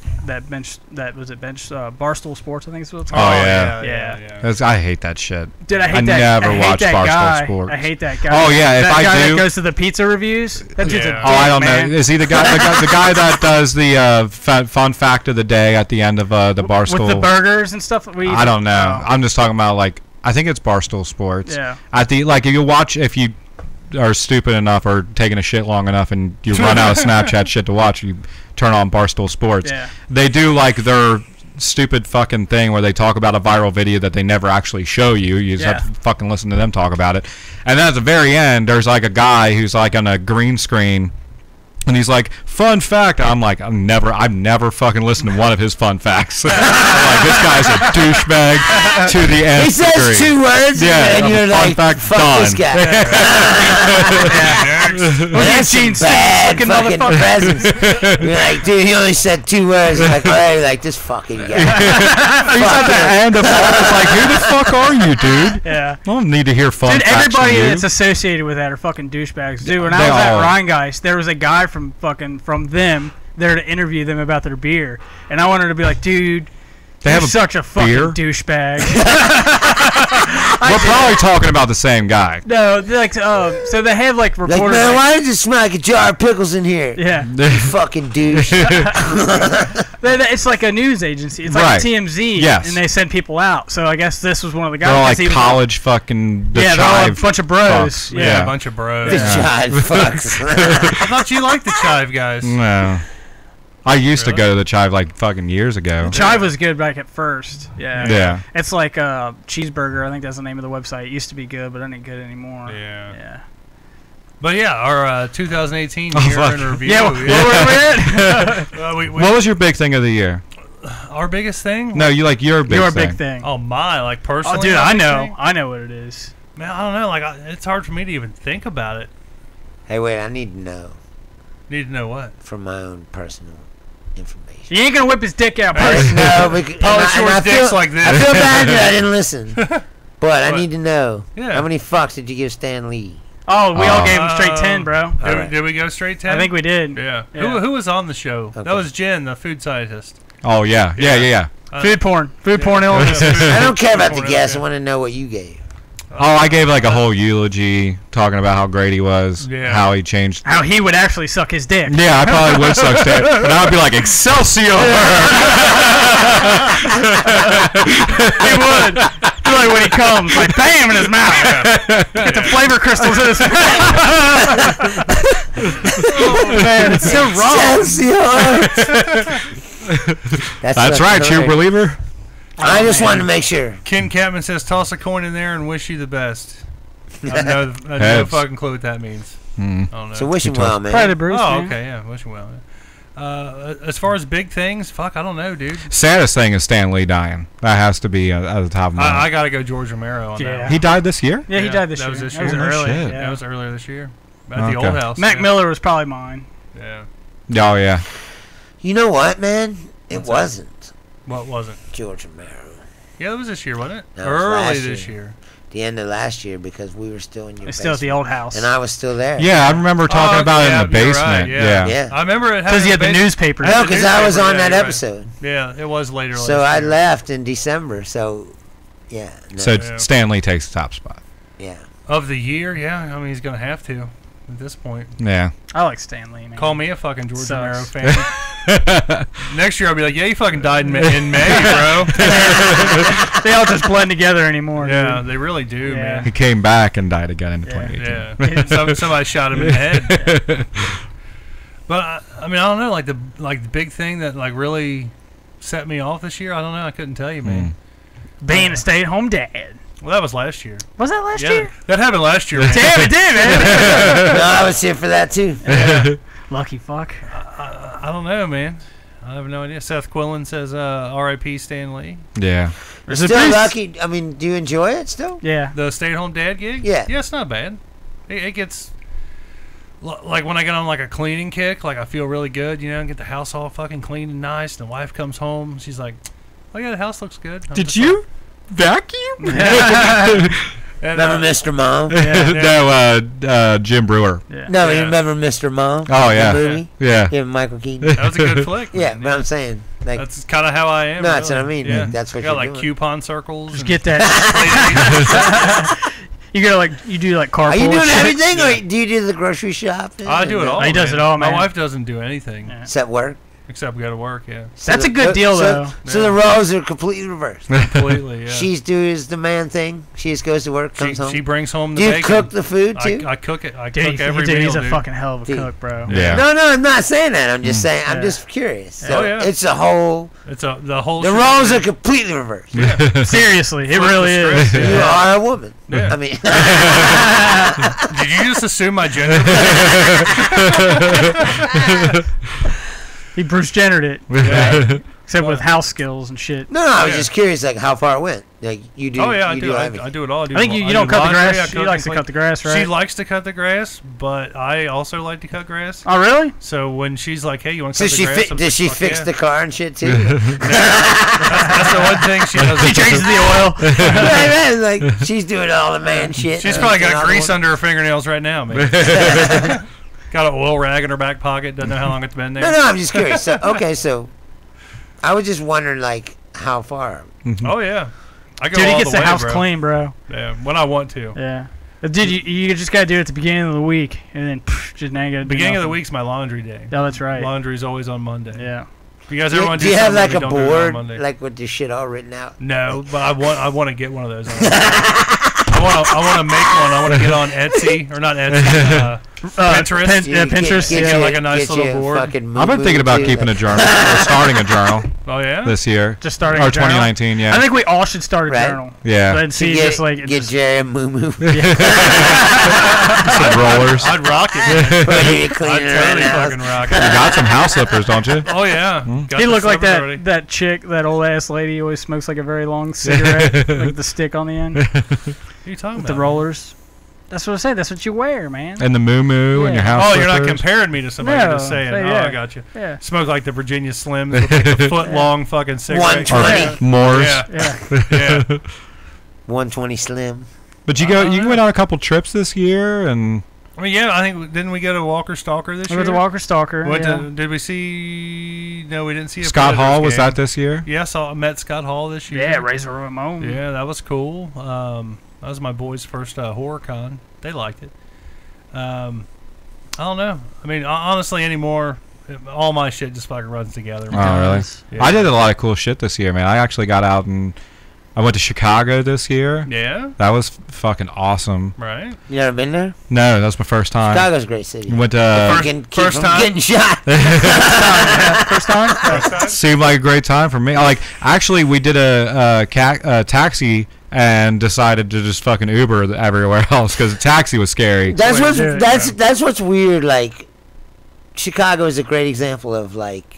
Barstool Sports? I think it's what it's Oh, called. yeah. Yeah. I hate that shit. Dude, I hate I that. never I hate watch that Barstool guy. Sports. I hate that guy. Oh, yeah, if that I guy do- that goes to the pizza reviews. That dude's a Yeah. dick, Oh, I don't man. know. Is he the guy that does the fun fact of the day at the end of the Barstool? With the burgers and stuff. I don't know. Oh. I'm just talking about like I think it's Barstool Sports. Yeah. At the like if you are stupid enough or taking a shit long enough and you run out of Snapchat shit to watch, you turn on Barstool Sports. Yeah. They do like their stupid fucking thing where they talk about a viral video that they never actually show you. You just have to fucking listen to them talk about it. And then at the very end, there's like a guy who's like on a green screen. And he's like, fun fact. I'm like, I've never fucking listened to one of his fun facts. I'm like, this guy's a douchebag to the nth he says degree. 2 words, Yeah, and you're fun like, fact, fuck done. this guy. Next. That's some Gene bad Simmons fucking looking presents. You're like, dude, he only said 2 words. I'm like, alright, like, this fucking guy. He's at the end of it's like, who the fuck are you, dude? Yeah. I don't need to hear fun Dude, facts everybody from you. that's associated with that are fucking douchebags. Dude, when They I was at all- Rheingeist, there was a guy from them there to interview them about their beer, and I wanted to be like, dude, They you're have a such a fucking beer? douchebag. We're probably talking about the same guy. No, they're like, so they have like Like, reporters. man, why did you smell like a jar of pickles in here? Yeah, You fucking douche. it's like a news agency. It's like Right. a TMZ, Yes. and they send people out. So I guess this was one of the guys. They're all 'cause like he was college fucking the yeah, they're all a chive bunch of bros. fucks. Yeah. Yeah, a bunch of bros. The child fucks. I thought you liked the chive guys. No. I used to Really? go to the chive like fucking years ago. Chive was good back at first. Yeah. Yeah. It's like Cheeseburger. I think that's the name of the website. It used to be good, but it ain't good anymore. Yeah. Yeah. But yeah, our 2018 Oh, year fuck. in review. Yeah. Where were we at? we, What was your big thing of the year? our biggest thing? No, you like your big Your thing. big thing. Oh my, like personally. Oh, dude, my I big know. thing? I know what it is. Man, I don't know. Like, it's hard for me to even think about it. Hey, wait, I need to know Need to know what? from my own personal information. You ain't gonna whip his dick out, I person. know, because, Pauly and Shore's I dick's feel, like this. I feel bad that I didn't listen. But I What? need to know. Yeah. How many fucks did you give Stan Lee? Oh, we all Oh. gave him straight 10, bro. Did, Alright. did we go straight 10? I think we did. Yeah. Yeah. Who was on the show? Okay. That was Jen, the food scientist. Oh yeah. Yeah. Food porn illness. I don't care about the Porn guess. I illness, want to know what you gave. Oh, I gave like a whole eulogy talking about how great he was, Yeah. how he changed. How he would actually suck his dick. Yeah, I probably would suck dick, and I would be like Excelsior. He would. Like when he comes, like bam in his mouth. Get the flavor crystals in his mouth. Oh man, it's so wrong. That's right, true believer. I just wanted to make sure. Ken Catman says, "Toss a coin in there and wish you the best." I have no Heads. fucking clue what that means. Mm. I don't know. So wish him Good well, talk. man. Probably the Bruce. Oh, man. okay, yeah, wish him well. As far as big things, fuck, I don't know, dude. Saddest thing is Stan Lee dying. That has to be at the top of my I mind. gotta go George Romero on that. Yeah. one. He died this year? Yeah, he Yeah, died this that year. was this That was year. Oh, early. shit. Yeah. That was earlier this year at Okay. the old house. Mac yeah. Miller was probably mine. Yeah. Oh, yeah. You know what, man? It What's that? wasn't What wasn't? George Romero. Yeah, it was this year, wasn't it? That was Early last this year. year. The end of last year because we were still in your It's still at the basement. old house. And I was still there. Yeah, I remember talking about it in the you're right, basement. yeah. Yeah. I remember it Because he had the basement. newspaper. No, because I was on Yeah, that you're right. episode. Yeah, it was later. So last I year. left in December. So, yeah. No, So Yeah. Stan Lee takes the top spot. yeah. Of the year, yeah. I mean, he's gonna have to at this point. Yeah. I like Stanley, man. Call me a fucking George Sucks. Romero fan. Next year I'll be like, yeah, you fucking died in May, bro. They all just blend together anymore. Yeah, dude. they really do, Yeah. He man. came back and died again in Yeah. 2018. Yeah, somebody shot him in the head. But I mean, I don't know, like the big thing that like really set me off this year. I don't know. I couldn't tell you, man. Being a stay-at-home dad. Well, that was last year. Was that last Yeah, year? that happened last year. Man. Damn, it did, man. No, I was here for that too. Lucky fuck. I don't know, man. I have no idea. Seth Quillen says, "R.I.P. Stan Lee." Yeah. Is it Still Bruce? lucky. I mean, do you enjoy it still? Yeah. The stay-at-home dad gig. Yeah. Yeah, it's not bad. It gets like when I get on like a cleaning kick, like I feel really good, you know, and get the house all fucking clean and nice. And the wife comes home, she's like, "Oh yeah, the house looks good." I'm Did just you vacuum? like- and, Remember Mr. Mom? No, Jim Brewer. Yeah. No, you Yeah. remember Mr. Mom? Oh, The yeah. movie? Yeah. Yeah, Michael Keaton. that was a good flick. Yeah, man. but I'm saying, like, That's kind of how I am. No, that's really. what I mean. Yeah. Like, that's what I got you're like doing. coupon circles. Just and get that. You go like you do like carpool. are you doing shit. everything, Yeah. or do you do the grocery shopping? I do it all. He does man. it all, man. My wife doesn't do anything Yeah. Except work. except go to work. Yeah, That's a good deal, though. So Yeah. the roles are completely reversed. completely. Yeah. She's does the man thing. She just goes to work, comes home. she brings home the Do you bacon. cook the food too? I cook it. I Dude, cook every dude, meal. he's a dude. fucking hell of a Dude. cook, bro. Yeah. No, I'm not saying that. I'm just saying. I'm Yeah. just curious. So Oh, yeah. it's a whole. It's the whole. The shit. roles are completely reversed. Seriously, it Flip really the is. script, You yeah. are a woman. Yeah. I mean, Did you just assume my gender? He Bruce Jennered it, Yeah. except with house skills and shit. no, I was Yeah. just curious, like how far it went. Like you do. Oh yeah, I you do. everything. I do it all. I think you don't cut the grass. She likes to cut the grass, right? She likes to cut the grass, but I also like to cut grass. Oh, really? So when she's like, "Hey, you want to So cut the grass?" I'm does like, she "Fuck fix yeah." the car and shit too? That's the one thing she does. She changes the oil. Right, like she's doing all the man shit. She's and probably everything got on grease the under her fingernails right now, man. Got an oil rag in her back pocket. Doesn't know how long it's been there. No, I'm just curious. So, okay, so I was just wondering, like, how far? Oh yeah, I go Dude, he all gets the the way, house bro. clean, bro. Yeah, when I want to. Yeah. Dude, you just gotta do it at the beginning of the week, and then just now you gotta do Beginning of the nothing. week's my laundry day. Oh, that's right. Laundry's always on Monday. Yeah. You guys ever want to Do you have like something a we don't do it on board, Monday? like with the shit all written out? No, but I want to get one of those. I want to make one. I want to get on Etsy or not Etsy. Pinterest. Pinterest, yeah, like a nice get little you board. fucking I've been thinking about moo-moo, keeping too. a journal or starting a journal Oh yeah. this year. Just starting Or a journal. 2019, yeah. I think we all should start a Right. journal. Yeah. And see, Get, just like get just, Jerry a moo-moo. Some rollers. I'd rock it. Put Man. you clean I'd it around totally the house. fucking rock You it. got some house slippers, don't you? Oh yeah. Got he the looked like slippers that already. that chick, that old ass lady who always smokes like a very long cigarette, like the stick on the end, with What are you talking the about? rollers. That's what I say. That's what you wear, man. And the moo and your house Oh, slippers. you're not comparing me to somebody. You're just No, saying. say, Oh, yeah. I got you. Yeah. Smoke like the Virginia Slims with like a foot long fucking cigarette. 120. Moors. Yeah. Yeah. Yeah. 120 Slim. But you went on a couple trips this year, and I mean, yeah, I think didn't we go to Walker Stalker this We year? went to Walker Stalker. Did we see? No, we didn't see. Scott Hall was that this year? Yeah, I met Scott Hall this year. Yeah, Razor Ramon. Yeah, that was cool. That was my boys' first horror con. They liked it. I don't know. I mean, honestly, anymore, all my shit just fucking runs together. Oh, really? Yeah. I did a lot of cool shit this year, man. I actually got out and I went to Chicago this year. Yeah. That was fucking awesome. Right. You never been there? No, that was my first time. Chicago's a great city. Went to First time? Getting shot. First time? seemed like a great time for me. Actually, we did a taxi and decided to just fucking Uber everywhere else because the taxi was scary. That's what's weird. Like, Chicago is a great example of like,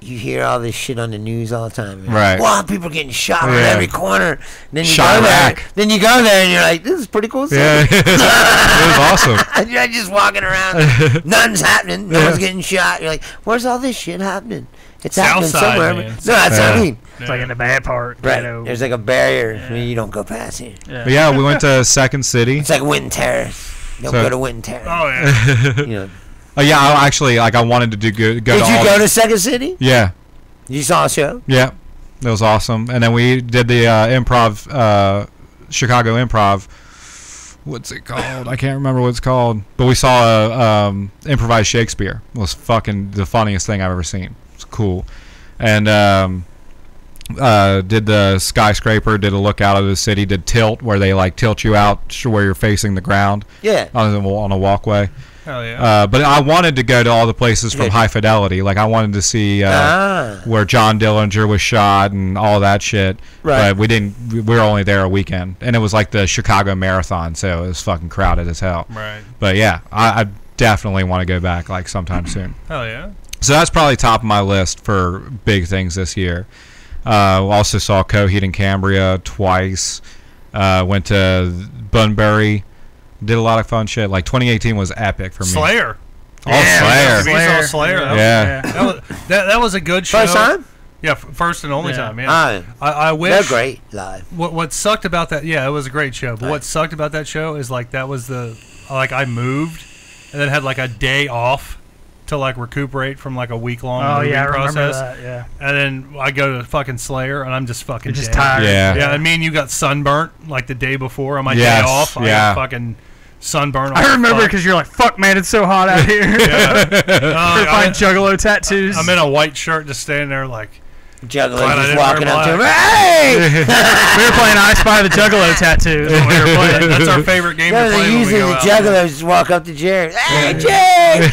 you hear all this shit on the news all the time. You're Right. Like, wow, people are getting shot on every corner. And then you Shot go there. back. Then you go there and you're like, this is pretty cool. Yeah, City. it was awesome. And you're just walking around. Nothing's happening. No one's getting shot. You're like, where's all this shit happening? It's happening Southside, somewhere. man. No, that's what I mean. It's like in the bad part. Right. You know. There's like a barrier. I mean, you don't go past here. But yeah, we went to Second City. It's like Winton Terrace. Don't So- go to Winton Terrace. Oh yeah. You know. Oh yeah, I actually I wanted to go Did to you all go to Second City? Yeah, You saw a show? yeah, it was awesome. And then we did the improv, Chicago Improv. What's it called? I can't remember what it's called. But we saw improvised Shakespeare. It was fucking the funniest thing I've ever seen. It's cool. And did the skyscraper, did a look out of the city, did tilt where they like tilt you out to where you're facing the ground Yeah. on a walkway. Hell yeah. But I wanted to go to all the places from High Fidelity. Like I wanted to see where John Dillinger was shot and all that shit. Right. But we didn't. We were only there a weekend, and it was like the Chicago Marathon, so it was fucking crowded as hell. Right. But yeah, I definitely want to go back like sometime soon. Hell yeah. So that's probably top of my list for big things this year. Also saw Coheed and Cambria twice. Went to Bunbury. Did a lot of fun shit. Like 2018 was epic for me. Slayer. Slayer. We saw Slayer. Yeah. That was a good show. First time? Yeah, first and only time. Yeah. Ah, I wish. they're great live. What sucked about that? Yeah, it was a great show. But what sucked about that show is like that was I moved, and then had like a day off to like recuperate from like a week long moving process. That, yeah. And then I go to fucking Slayer, and I'm just fucking You're just dead. tired. Yeah. Yeah, I mean, you got sunburnt like the day before on my Yes, day off. I yeah. got fucking sunburnt. I remember because you're like, fuck, man, it's so hot out here. Yeah. We're finding juggalo tattoos. I'm in a white shirt, just standing there like. Juggalo Glad I just didn't walking wear up to him. black. Hey! We were playing I Spy the Juggalo tattoo. That's what we were playing. That's our favorite game to play when we Usually go the out. juggalos just walk up to Jerry. Hey, Jay!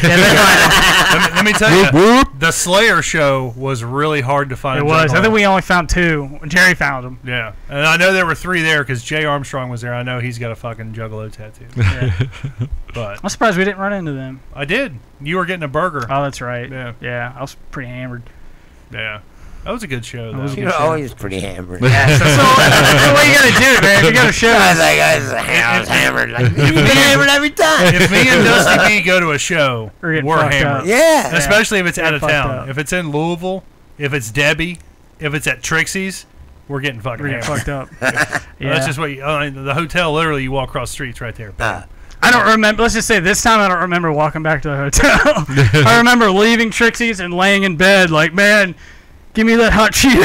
Let me tell you, the Slayer show was really hard to find. It a was. I juggalo. think we only found 2. Jerry found them. Yeah, and I know there were 3 there because Jay Armstrong was there. I know he's got a fucking juggalo tattoo. Yeah. But I'm surprised we didn't run into them. I did. You were getting a burger. Oh, that's right. Yeah. Yeah, I was pretty hammered. Yeah, that was a good show. Though. was a good You're show. always pretty hammered. Yeah, so that's what you gotta do, man. If you go to shows. I was hammered. Like, you've been hammered every time. If me and Dusty B go to a show, We're getting we're fucked hammered. up. Yeah. Especially if it's We're out of fucked town. up. If it's in Louisville, if it's Debbie, if it's at Trixie's, we're getting fucking We're getting hammered. fucked up. Yeah. That's just what the hotel. Literally, you walk across the streets right there. I don't remember. Let's just say this time I don't remember walking back to the hotel. I remember leaving Trixie's and laying in bed like, man, give me that hot Cheeto.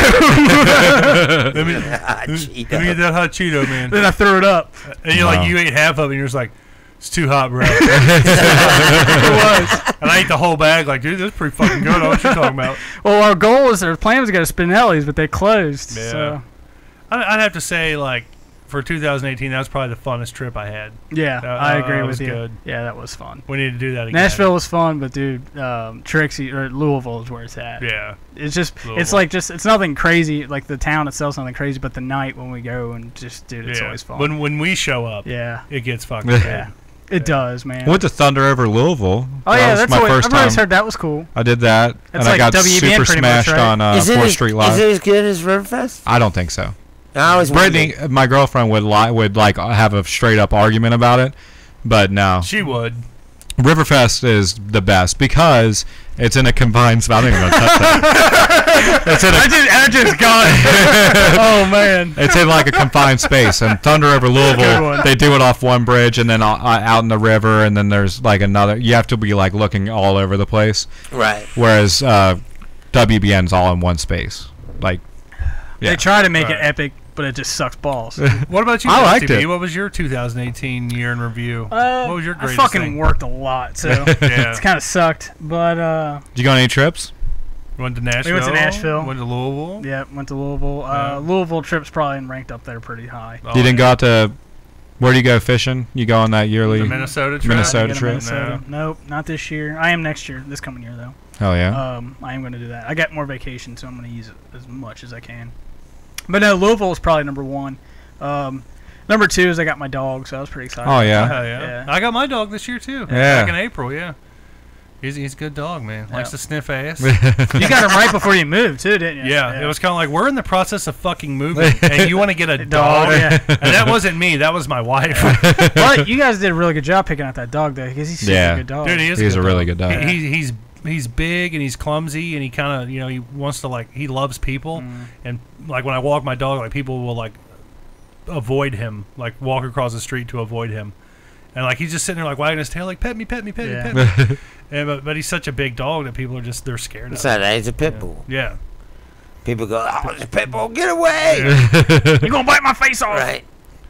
Let me get that hot Cheeto, man. Then I threw it up. And you're like, you ate half of it, and you're just like, it's too hot, bro. It was. And I ate the whole bag. Like, dude, that's pretty fucking good. I don't know what you're talking about. Well, our goal was, our plan was to go to Spinelli's, but they closed. Yeah. So I'd have to say, like, for 2018, that was probably the funnest trip I had. yeah, I agree that with was you. good. Yeah, that was fun. We need to do that again. Nashville was fun, but dude, Trixie or Louisville is where it's at. Yeah. It's just, it's Louisville. like it's nothing crazy. Like the town itself's nothing crazy, but the night when we go and just, dude, it's Yeah. always fun. When we show up, yeah, it gets fucking yeah, good. it does, man. Went to Thunder over Louisville. Oh yeah, was that's my always, first I've always time. heard that was cool. I did that, That's and I like got WBN super pretty much, smashed right? on Is 4th Street Live. Is it as good as Riverfest? I don't think so. I always Brittany, my girlfriend, would like have a straight up argument about it, but no. She would. Riverfest is the best because It's in a confined space. I'm not even gonna touch that. It's in I just got it. Oh man. It's in like a confined space. And Thunder over Louisville, they do it off one bridge and then out in the river, and then there's like another. You have to be like looking all over the place. Right. Whereas WBN's all in one space. Like, yeah. They try to make it epic, but it just sucks balls. What about you, I liked STB? it. What was your 2018 year in review? What was your I greatest fucking thing? worked a lot, so Yeah. it's kind of sucked. But Did you go on any trips? Went to Nashville. We went to Nashville. Went to Louisville. yeah, went to Louisville. Yeah. Louisville trip's probably ranked up there pretty high. Oh, You didn't go out to. Where do you go fishing? You go on that yearly. The Minnesota trip. Minnesota Get to trip? Minnesota. Nope, not this year. I am next year. This coming year though. Hell yeah. I am going to do that. I got more vacation, so I'm going to use it as much as I can. But no, Louisville is probably number one. Number two is I got my dog, so I was pretty excited. Oh, yeah. Hell yeah. Yeah. I got my dog this year too. Yeah. Back in April. Yeah. He's a good dog, man. Likes Yeah. to sniff ass. You got him right before you moved too, didn't you? Yeah, it was kind of like we're in the process of fucking moving, and you want to get a dog. yeah. And that wasn't me. That was my wife. But you guys did a really good job picking out that dog, though, because he's such Yeah. a good dog. Dude, he is He's good a really dog. good dog. He's big and he's clumsy, and he kind of he wants to he loves people, and like when I walk my dog, like people will like avoid him, like walk across the street to avoid him. And like he's just sitting there like wagging his tail, like pet me, pet me, pet Yeah. me, pet me. And, but he's such a big dog that people are they're scared It's of. not that. He's a pit bull. Yeah. People go, oh, it's a pit bull. Get away. You're going to bite my face off. Right.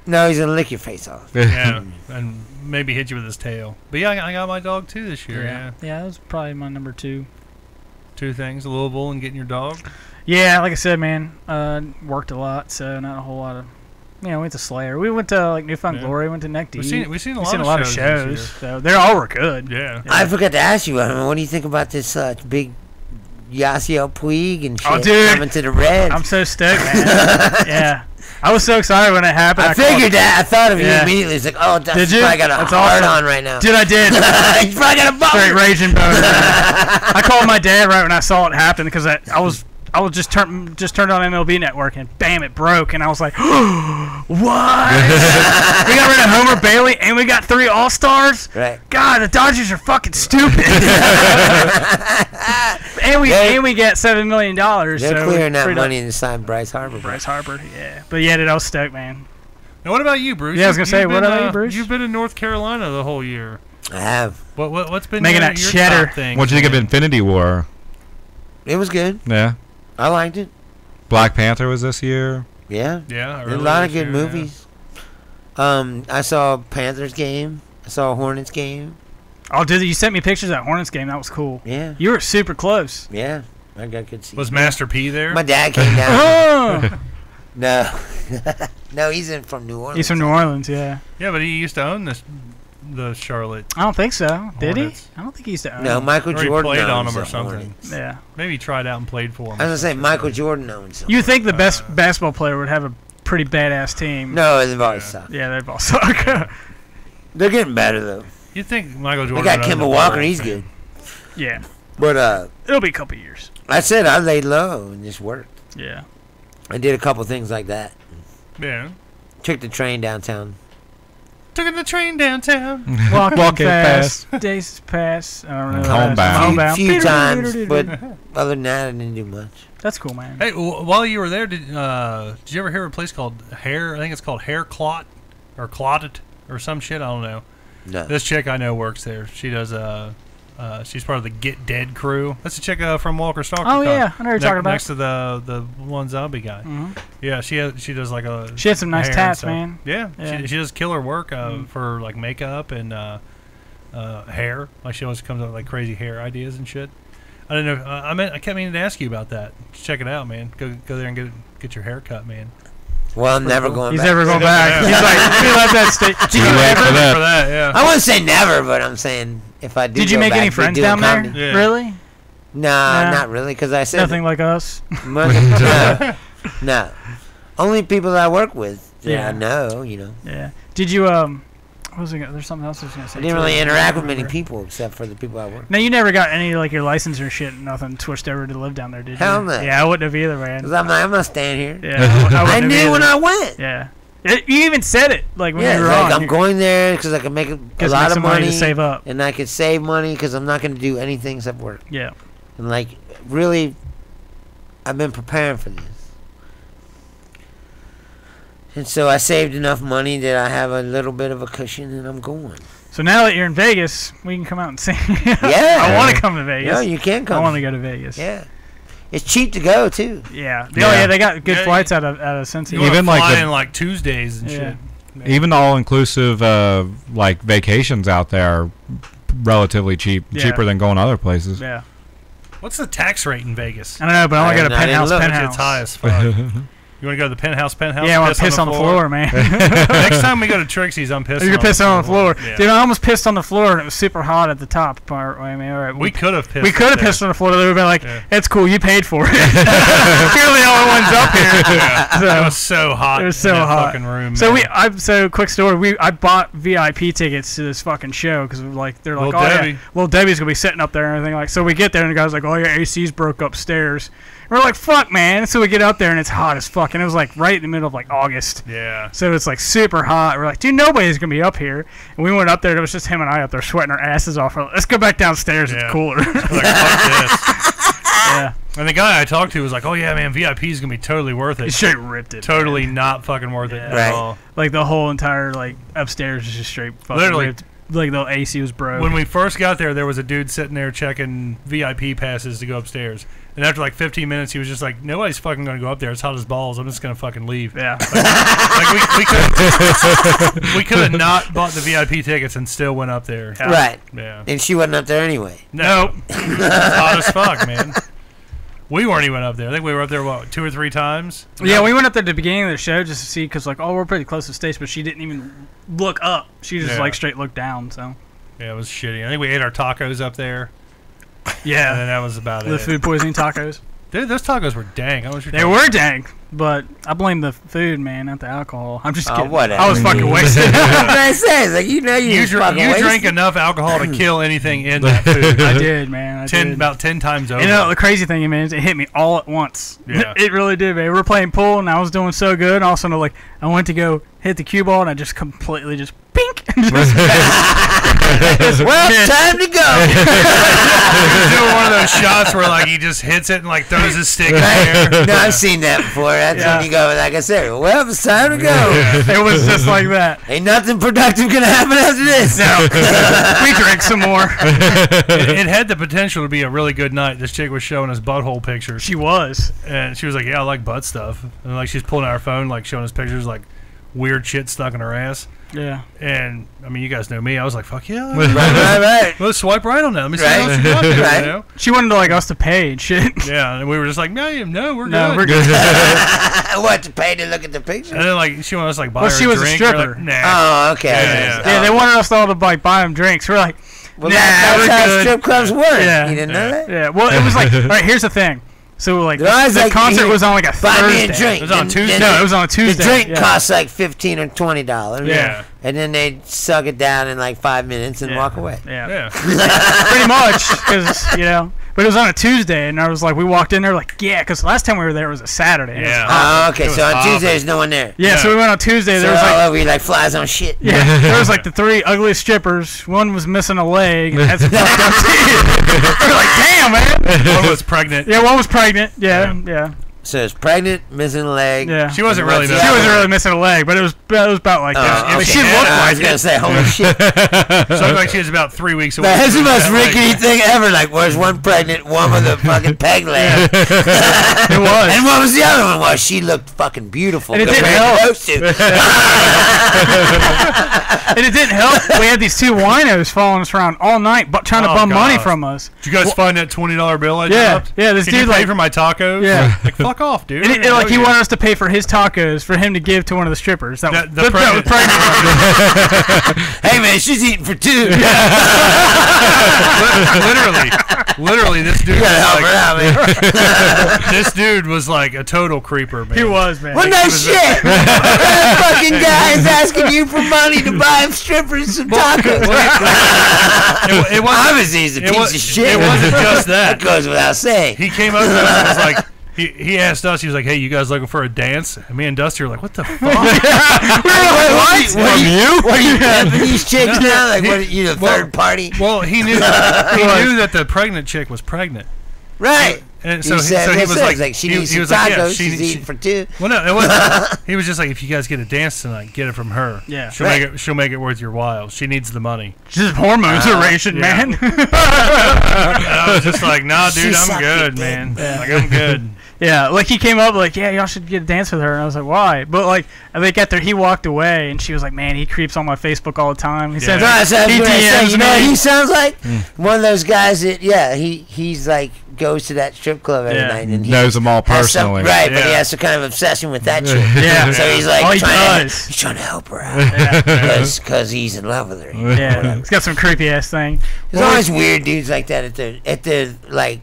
No, he's going to lick your face off. Yeah, and maybe hit you with his tail. But yeah, I got my dog too this year. Yeah. Yeah, that was probably my number two. Two things: Louisville and getting your dog. Yeah, like I said, man, worked a lot, so not a whole lot of. Went to Slayer. We went to Newfound Glory. Went to Neck Deep. We've seen a lot of shows. So they all were good. Yeah. I forgot to ask you, what do you think about this big Yasiel Puig and shit dude. coming to the Reds? I'm so stoked, man. Yeah. I was so excited when it happened. I figured that. I thought of you Yeah. immediately. It's like, oh, that's Did you? probably got a That's hard awesome. on right now. Dude, I did. He's probably got a Straight bummer. raging boner. I called my dad right when I saw it happen because I was just turned on MLB Network and bam, it broke, and I was like, what? We got rid of Homer Bailey and we got 3 All-Stars. Right. God, the Dodgers are fucking stupid. and we get $7 million. They're so clearing that freed up money to sign Bryce Harper. Bryce Harper, yeah. But yeah, dude, I was stoked, man. Now, what about you, Bruce? Yeah, I was gonna say, You've what been, about you, Bruce? You've been in North Carolina the whole year. I have. What's been Making your that cheddar. top thing? What'd you think of Infinity War? It was good. Yeah. I liked it. Black Panther was this year. Yeah. Yeah, There's a lot of good movies. I saw Panthers game. I saw Hornets game. Oh, dude, you sent me pictures of that Hornets game. That was cool. Yeah. You were super close. Yeah. I got good seats. Was Master P there? My dad came down. Oh. No. No, he's from New Orleans. He's from New Orleans, yeah. Yeah, but he used to own the Charlotte. I don't think so. Did Hornets. he? I don't think he used to own No, them. Michael Or he Jordan played on owns them or the something. Hornets. Yeah. Maybe he tried out and played for him. I was gonna say Michael Jordan owns them. You think the best basketball player would have a pretty badass team? No, they've always sucked. Yeah, they'd all suck. They're getting better though. You think Michael They Jordan? got owns the Kemba ball, Walker. He's man. good. Yeah. But It'll be a couple years. I said I laid low and just worked. Yeah. I did a couple things like that. Yeah. Took the train downtown. Took the train downtown. Walking fast. Days pass. I don't know. Homebound. A few times, but other than that, I didn't do much. That's cool, man. Hey, while you were there, did you ever hear of a place called Hair? I think it's called Hair Clot or Clotted or some shit. I don't know. No. This chick I know works there. She does she's part of the Get Dead crew. That's the chick from Walker Stalker. Oh, yeah. I know you're talking about. Next to the one zombie guy. Mhm. Yeah, she does like a. She had some nice hair and tats, stuff. man. Yeah, Yeah. She does killer work for like makeup and hair. Like she always comes up with like crazy hair ideas and shit. I don't know. I kept meaning to ask you about that. Check it out, man. Go there and get your hair cut, man. Well, I'm never going He's back. never going back. He's like, he left that state. Too late for that. For that, yeah. I wouldn't say never, but I'm saying if I do. Did you go make back, any be friends doing down there? comedy. Yeah. Really? Nah, No. not really, because I said Nothing like us. no, no. Only people that I work with that Yeah. I know, you know. Yeah. Did you what was it? There's something else I was gonna say. I didn't too. really interact with many remember. people except for the people I work with. Now you never got any like your license or shit, nothing switched over to live down there, did you? Hell no. Yeah, I wouldn't have either, man. Because I'm not staying here. Yeah, I I wouldn't have knew when either. I went. Yeah. You even said it like when Yeah, you were like on. I'm going there because I can make a lot of money to save up. and I can save money because I'm not going to do anything except work. Yeah. And like, really, I've been preparing for this. And so I saved enough money that I have a little bit of a cushion, and I'm going. So now that you're in Vegas, we can come out and sing. Yeah. I want to come to Vegas. No, you can come. I want to go to Vegas. Yeah. It's cheap to go, too. Yeah. Oh, yeah, they got good flights out of Cincy. You Even fly like in like Tuesdays and shit. Even the all-inclusive like vacations out there are relatively cheap, cheaper than going other places. Yeah. What's the tax rate in Vegas? I don't know, but I want to go to penthouse. It's high as fuck. You want to go to the penthouse? Yeah, I want to piss on the floor, man. Next time we go to Trixie's, I'm pissing. You're pissing on the floor. Yeah. Dude, I almost pissed on the floor, and it was super hot at the top part. I mean, all right, we could have pissed. We could have pissed on the floor. They would have been like, "It's cool, you paid for it." You're the only ones up here. Yeah. So, it was so hot. It was so in that hot. Fucking room, so man. so quick story. I bought VIP tickets to this fucking show because like they're like, Little Debbie's gonna be sitting up there and everything. Like, so we get there and the guy's like, "Oh, your AC's broke upstairs." We're like, fuck, man. So we get out there, and it's hot as fuck. And it was, like, right in the middle of, like, August. Yeah. So it's, like, super hot. We're like, dude, nobody's going to be up here. And we went up there. It was just him and I up there sweating our asses off. We're like, let's go back downstairs. It's cooler. Like, fuck this. Yeah. And the guy I talked to was like, oh, yeah, man, VIP is going to be totally worth it. He straight ripped it. Totally not fucking worth it at all. Like, the whole entire, like, upstairs is just straight fucking Literally. ripped. Like, the AC was broke. When we first got there was a dude sitting there checking VIP passes to go upstairs. And after like 15 minutes, he was just like, nobody's fucking going to go up there. It's hot as balls. I'm just going to fucking leave. Yeah. We could have not bought the VIP tickets and still went up there. Right. Yeah. And she wasn't up there anyway. No. It's hot as fuck, man. We weren't even up there. I think we were up there, what, 2 or 3 times? Yeah, we went up there at the beginning of the show just to see, because, like, we're pretty close to the stage, but she didn't even look up. She just, like, straight looked down, so. Yeah, it was shitty. I think we ate our tacos up there. Yeah. And then that was about it. The food poisoning tacos. Dude, those tacos were dang. They were dang, but I blame the food, man, not the alcohol. I'm just kidding. Whatever. I was fucking wasted. That's what I said. Like, you drank enough alcohol to kill anything in that food. I did, man. About 10 times over. You know, the crazy thing, man, is it hit me all at once. Yeah. It really did, man. We were playing pool, and I was doing so good. And all of a sudden, like, I went to go hit the cue ball, and I just completely just pink. Well, time to go. He's doing one of those shots where like he just hits it and like throws his stick in the air. No, I've seen that before. That's when you go, like I said, well, it's time to go. It was just like that. Ain't nothing productive gonna happen after this. No. We drank some more. It had the potential to be a really good night. This chick was showing us butthole pictures. She was. And she was like, yeah, I like butt stuff. And like she's pulling out her phone, like showing us pictures like weird shit stuck in her ass. Yeah. And, I mean, you guys know me. I was like, fuck yeah. Right. Let's swipe right on that. Let me see how she got there, you know? She wanted like us to pay and shit. Yeah, and we were just like, no, we're good. No, we're good. What, to pay to look at the picture? And then, like, she wanted us, like, buy her she a was drink. a stripper. Like, nah. Oh, okay. Yeah, they wanted us all to like buy them drinks. We're like, Well, nah, that's we're how good. strip clubs work. Yeah. You didn't know that? Yeah, well, it was like, all right, here's the thing. So, like, the like, concert was on, like, a buy Thursday. me a drink. It was on Tuesday. No, it was on a Tuesday. The drink costs like $15 or $20. Yeah. And then they suck it down in like 5 minutes and walk away. Yeah. Pretty much, because, you know. But it was on a Tuesday, and I was like, we walked in there like, yeah, because last time we were there it was a Saturday. Yeah. Oh, okay. So on Tuesday there's no one there. Yeah, so we went on Tuesday. There was all like over you like flies on shit. Yeah, there was like the 3 ugliest strippers. One was missing a leg and had some fucked up teeth. We were like, damn, man. One was pregnant. Yeah, one was pregnant. Yeah. So it's pregnant, missing a leg. Yeah. She wasn't really missing. She wasn't really missing a leg, but it was about like that. Okay. Like, she looked I like was gonna it. say, holy shit. So it looked like she was about 3 weeks away. That's the most rickety thing ever. Like, where's one pregnant, one with a fucking peg leg? It was. And what was the other one? Well, she looked fucking beautiful. And it didn't compared to help. those two. And it didn't help. We had these 2 winos following us around all night, but trying to bum money from us. Did you guys find that $20 bill I dropped? Yeah, this Can dude you pay like for my tacos? Yeah. Like, fuck off, dude. And like he wanted us to pay for his tacos for him to give to one of the strippers. That was the pregnant. Hey man, she's eating for 2. Literally, this dude. You gotta help her out, man. This dude was like a total creeper, man. He was, man. Well, no shit. That fucking guy is asking you for money to buy him strippers some tacos. It wasn't. Obviously, he's a piece of shit. It wasn't just that. That goes without saying. He came up to us and was like, he asked us. He was like, "Hey, you guys looking for a dance?" And me and Dusty were like, "What the fuck?" What are you Japanese chicks now? Like, what? You the third party? Well, he knew that the pregnant chick was pregnant. Right. And so he was like, she needs some tacos. She's eating for two. Well, no, it wasn't. He was just like, if you guys get a dance tonight, get it from her. Yeah. She'll make it worth your while. She needs the money. Just hormones are racing, man. And I was just like, nah, dude, I'm good, man. Like, I'm good. Yeah, like he came up like, yeah, y'all should get a dance with her, and I was like, why? But like, I think after he walked away, and she was like, man, he creeps on my Facebook all the time. He says, he DMs me. He sounds like one of those guys that, he's like goes to that strip club every night and he knows them all personally, right? But he has some kind of obsession with that chick. So he's like he's trying to help her out because he's in love with her. Yeah, he's got some creepy ass thing. There's always weird dudes like that at the like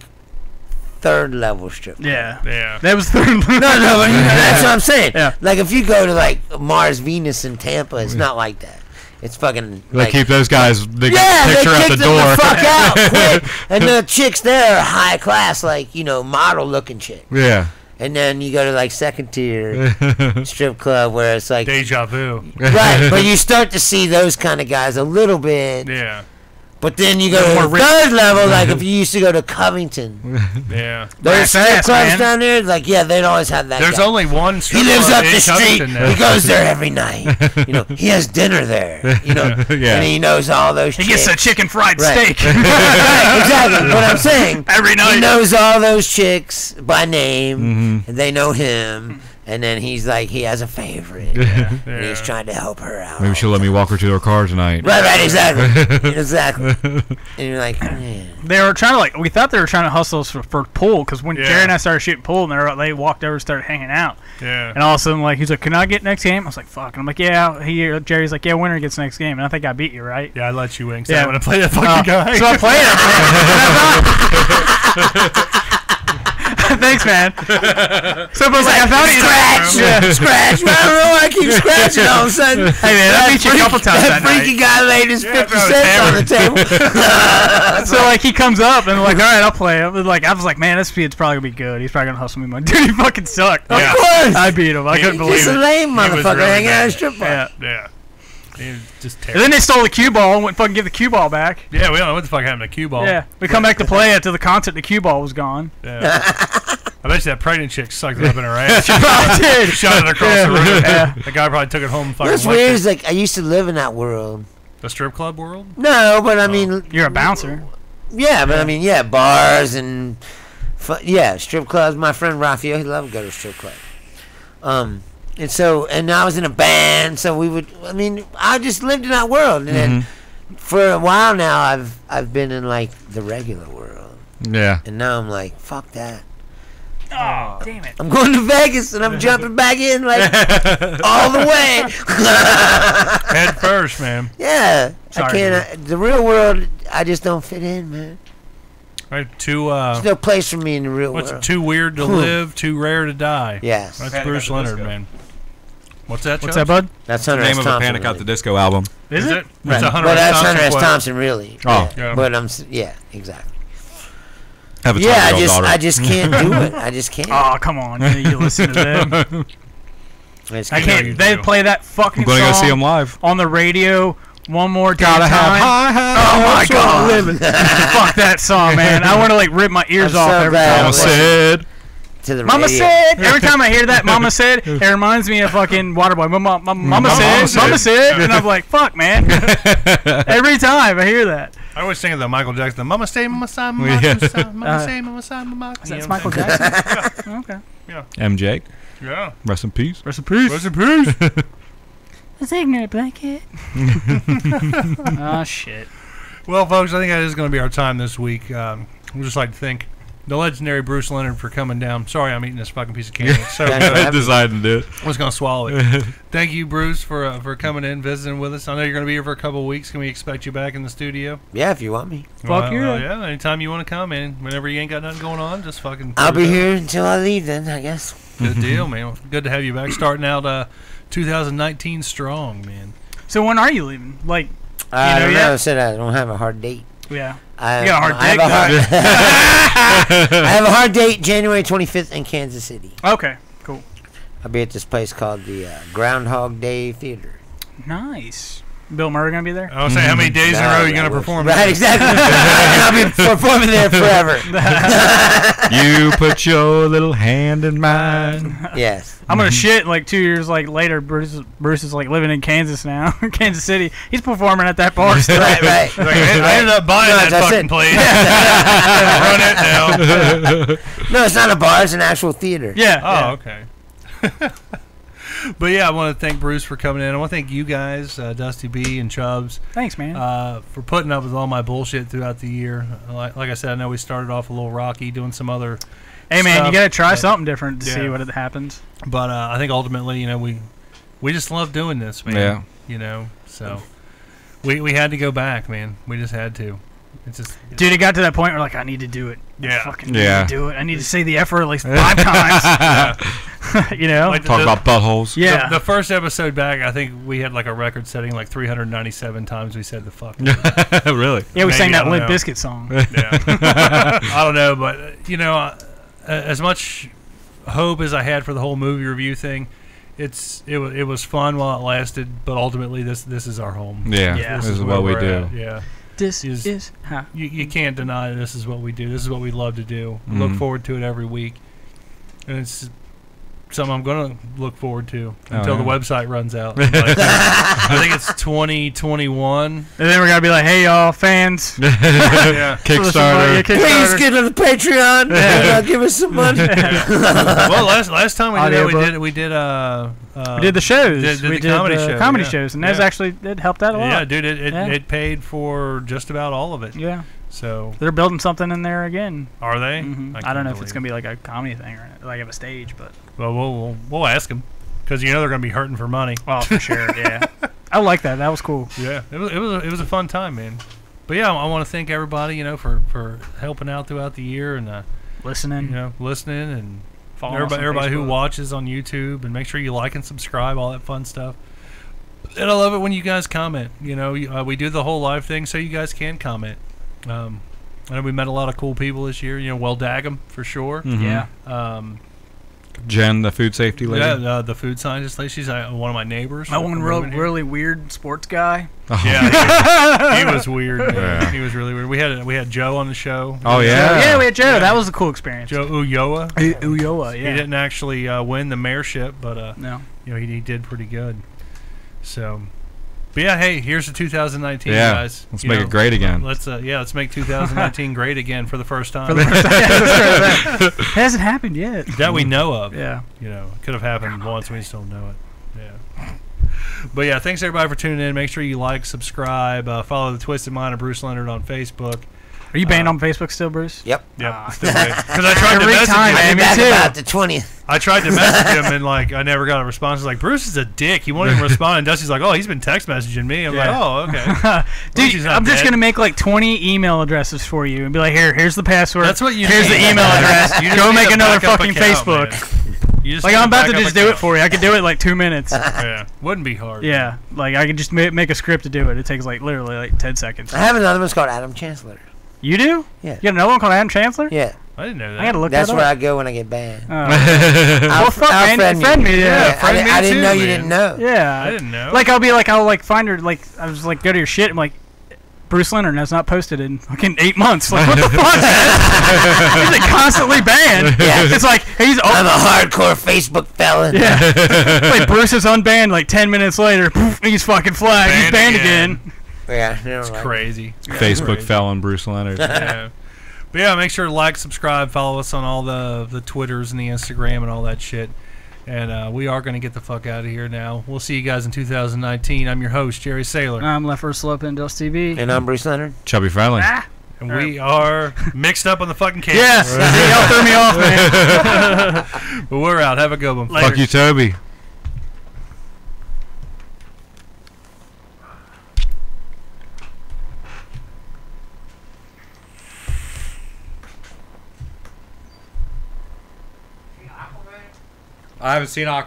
third level strip club. Yeah. That was third level. No, but that's what I'm saying. Yeah. Like if you go to like Mars Venus in Tampa, it's not like that. It's fucking. They keep those guys. They picture they at the kick door. them the fuck out quick. And the chicks there are high class, like model looking chick. Yeah. And then you go to like second tier strip club where it's like deja vu. Right, but you start to see those kind of guys a little bit. Yeah. But then you go to the third level, like if you used to go to Covington. Yeah. Those strip clubs down there, like, they'd always have that There's guy. only one strip He lives club up the in street. Covington now. He goes there every night. He has dinner there. And he knows all those chicks. He gets a chicken fried steak. Right, exactly. What I'm saying. Every night. He knows all those chicks by name, and they know him. And then he's like, he has a favorite. And he's trying to help her out. Maybe she'll let me walk her to her car tonight. Right, exactly. Exactly. And you're like, man. They were trying to we thought they were trying to hustle us for pool, because when Jerry and I started shooting pool, and they walked over and started hanging out. Yeah. And all of a sudden, like, he's like, can I get next game? I was like, fuck. And I'm like, yeah. Jerry's like, yeah, winner gets next game. And I think I beat you, right? Yeah, I let you win, because I want to play that fucking guy. So I played it. Thanks, man. So, but like, I thought scratch. I don't know why I keep scratching all of a sudden. Hey, man, I beat you a couple times that night. Freaky guy laid his 50 cents on the table. So, like, he comes up and, like, all right, I'll play him. And, like, I was like, man, this speed's probably going to be good. He's probably going to hustle me money. Dude, he fucking sucked. Of course. I beat him. I couldn't believe He's it. a lame motherfucker hanging out at a strip bar. Yeah. He was just And terrible. then they stole the cue ball and went fucking give the cue ball back. Yeah, we don't know what the fuck happened to cue ball. Yeah. We come back to play after the concert, the cue ball was gone. Yeah. I bet you that pregnant chick sucked it up in her ass. She probably did. Shot it across the room. Yeah. The guy probably took it home and fucking What's licked weird it. is, like, I used to live in that world. The strip club world? No, but I mean... You're a bouncer. Yeah, but I mean, bars and... strip clubs. My friend Raphael, he loved to go to a strip club. And I was in a band, so we would... I mean, I just lived in that world. And then for a while now, I've been in, like, the regular world. Yeah. And now I'm like, fuck that. Oh, damn it. I'm going to Vegas and I'm jumping back in like all the way. Head first, man. Yeah. Sorry, I can't. The real world, I just don't fit in, man. Right, There's no place for me in the real what's world. too weird to live, too rare to die. Yes. That's Bruce Leonard, man. What's that, What's Chubbs? that, bud? That's The Hunter name S. of Thompson. a Panic really. at the Disco album. Is it? It's a Hunter Well, that's S. Hunter S. quote. Thompson, really. Oh. Yeah. But exactly. Have a Yeah, 12-year-old daughter. I just can't do it. I just can't. Oh, come on. You listen to them. I can't. you They do. play that fucking I'm going to go song see him live. on the radio one more Gotta damn have time. high hat. Oh my god! Fuck that song, man. I want to like rip my ears I'm off so every bad. time. Mama said. To the Mama radio. said. Every time I hear that, Mama said, it reminds me of fucking Waterboy. Mama said, and I'm like, fuck, man. Every time I hear that. I always think of the Michael Jackson. The Mama say, Mama say, Mama Yeah. say, Mama say, Mama say, Mama say. That's Michael Jackson. Okay. MJ. Yeah. Rest in peace. Rest in peace. Rest in peace. It's ignorant blanket. Oh shit. Well, folks, I think that is going to be our time this week. We'd just like to thank the legendary Bruce Leonard for coming down. Sorry, I'm eating this fucking piece of candy. It's so good. I decided to do it. I was going to swallow it. Thank you, Bruce, for coming in, visiting with us. I know you're going to be here for a couple of weeks. Can we expect you back in the studio? Yeah, if you want me. Fuck yeah. Yeah, anytime you want to come in. Whenever you ain't got nothing going on, just fucking... I'll put it be up. here until I leave then, I guess. Good deal, man. Well, good to have you back. Starting out 2019 strong, man. So when are you leaving? Like, I don't know. yet? I said I don't have a hard date. yeah. I You got a hard date, I have a hard date January 25th in Kansas City. Okay, cool. I'll be at this place called the Groundhog Day Theater. Nice. Bill Murray gonna be there? I was saying, how many days in a row are you going to perform? Right, exactly. I'll be performing there forever. You put your little hand in mine. Yes. I'm gonna shit like 2 years later. Bruce is like living in Kansas now, Kansas City. He's performing at that bar still. Right. Like, I ended up buying No, that that's fucking it. place. Run it down. No, it's not a bar. It's an actual theater. Yeah. Oh, okay. But yeah, I want to thank Bruce for coming in. I want to thank you guys, Dusty B and Chubbs, Thanks, man. for putting up with all my bullshit throughout the year. Like I said, I know we started off a little rocky, doing some other Hey, man, stuff, you gotta try but- something different to Yeah. see what it happens. But I think ultimately, you know, we just love doing this, man. Yeah. You know, so we had to go back, man. We just had to. It's just Dude, it got to that point where like I need to do it. Yeah. I fucking need Yeah. to do it. I need to say the F word at least 5 times. You know? Like Talk about buttholes. Yeah. The first episode back, I think we had like a record setting, like 397 times we said the fuck. Really? Yeah, we sang Maybe, I that don't Limp know. Bizkit song. Yeah. I don't know, but you know, as much hope as I had for the whole movie review thing, it was fun while it lasted, but ultimately this is our home. Yeah. Yeah. This is where what we we're do. at, yeah. This Is- is how. You can't deny this is what we do. This is what we love to do. We look Mhm. forward to it every week, and it's something I'm going to look forward to until yeah. the website runs out. Like, I think it's 2021. And then we're gonna be like, hey y'all, fans. Yeah. Kickstarter. Please get on the Patreon and give us some money. Well, last time we did that, Audiobook. we did We did the shows. did we the did comedy the show, comedy yeah. shows, and that's Yeah. actually it helped out a lot. yeah, dude, Yeah. it paid for just about all of it. Yeah. So They're building something in there again. are they? Mhm. I don't know if it's gonna be like a comedy thing or like have a stage, but Well, we'll ask them because you know they're gonna be hurting for money. oh, for sure, yeah. I like that. That was cool. Yeah, it was a fun time, man. But yeah, I want to thank everybody, you know, for helping out throughout the year and Listening, you know, listening and following us on everybody who Facebook. watches on YouTube, and make sure you like and subscribe, all that fun stuff. And I love it when you guys comment. You know, we do the whole live thing so you guys can comment. I know we met a lot of cool people this year. You know, Well Daggum for sure. Mhm. Yeah. Jen, the food safety lady. Yeah, the food scientist lady. She's one of my neighbors. That one from real, moving here. really weird sports guy. Oh. Yeah, he was weird. Man. Yeah. He was really weird. We had Joe on the show. Oh, yeah. Yeah, we had Joe. Yeah. That was a cool experience. Joe Ulloa. Uyoa, He yeah. didn't actually win the mayorship, but No. you know, he did pretty good. So, but yeah, hey, here's the 2019, Yeah, guys. let's You make know, it great again. Let's make 2019 great again for the first time For the first time. It hasn't happened yet. that we know of. Yeah. You know, could have happened once. We just don't know it. Yeah. But yeah, thanks everybody for tuning in. Make sure you like, subscribe, follow the Twisted Mind of Bruce Leonard on Facebook. Are you banned on Facebook still, Bruce? Yep. Yep. Because I tried to Every message time, him. man. I'll be me back too. about the 20th. I tried to message him and like I never got a response. He's like, Bruce is a dick. He won't even respond. And Dusty's like, oh, he's been text messaging me. I'm Yeah. like, oh, okay. Dude, She's not I'm just dead. gonna make like 20 email addresses for you and be like, here's the password. That's what you Here's need. the email address. You just Go need make a another backup fucking account, Facebook. man. You just Like need I'm a about to backup just do it account. for you. I could do it in like 2 minutes. Yeah, wouldn't be hard. Yeah, like I could just make a script to do it. It takes like literally like 10 seconds. I have another one called Adam Chancellor. You do? Yeah. You got another one called Adam Chancellor? Yeah. I didn't know that. I gotta look That's that where up. I go when I get banned. Well, fuck, man. Friend me, yeah. friend me I didn't too, know you man. didn't know. Yeah. I didn't know. Like I'll like find her like I was like go to your shit. I'm like Bruce Leonard has not posted in fucking 8 months. Like what the fuck? Man? He's like constantly banned. Yeah. It's like he's I'm a hardcore Facebook felon. yeah. It's like Bruce is unbanned. Like 10 minutes later, poof, he's fucking flagged. He's banned again. Yeah, you know, It's like- crazy. Facebook felon Bruce Leonard. Yeah. But yeah, make sure to like, subscribe, follow us on all the Twitters and the Instagram and all that shit. And we are going to get the fuck out of here now. We'll see you guys in 2019. I'm your host, Jerry Saylor. I'm Left First Slope and Dust TV. And I'm Bruce Leonard. Chubby friendly. And we are mixed up on the fucking camera. Yes, y'all threw me off, man. But we're out. Have a good one. Fuck you, Toby. I haven't seen Aquaman.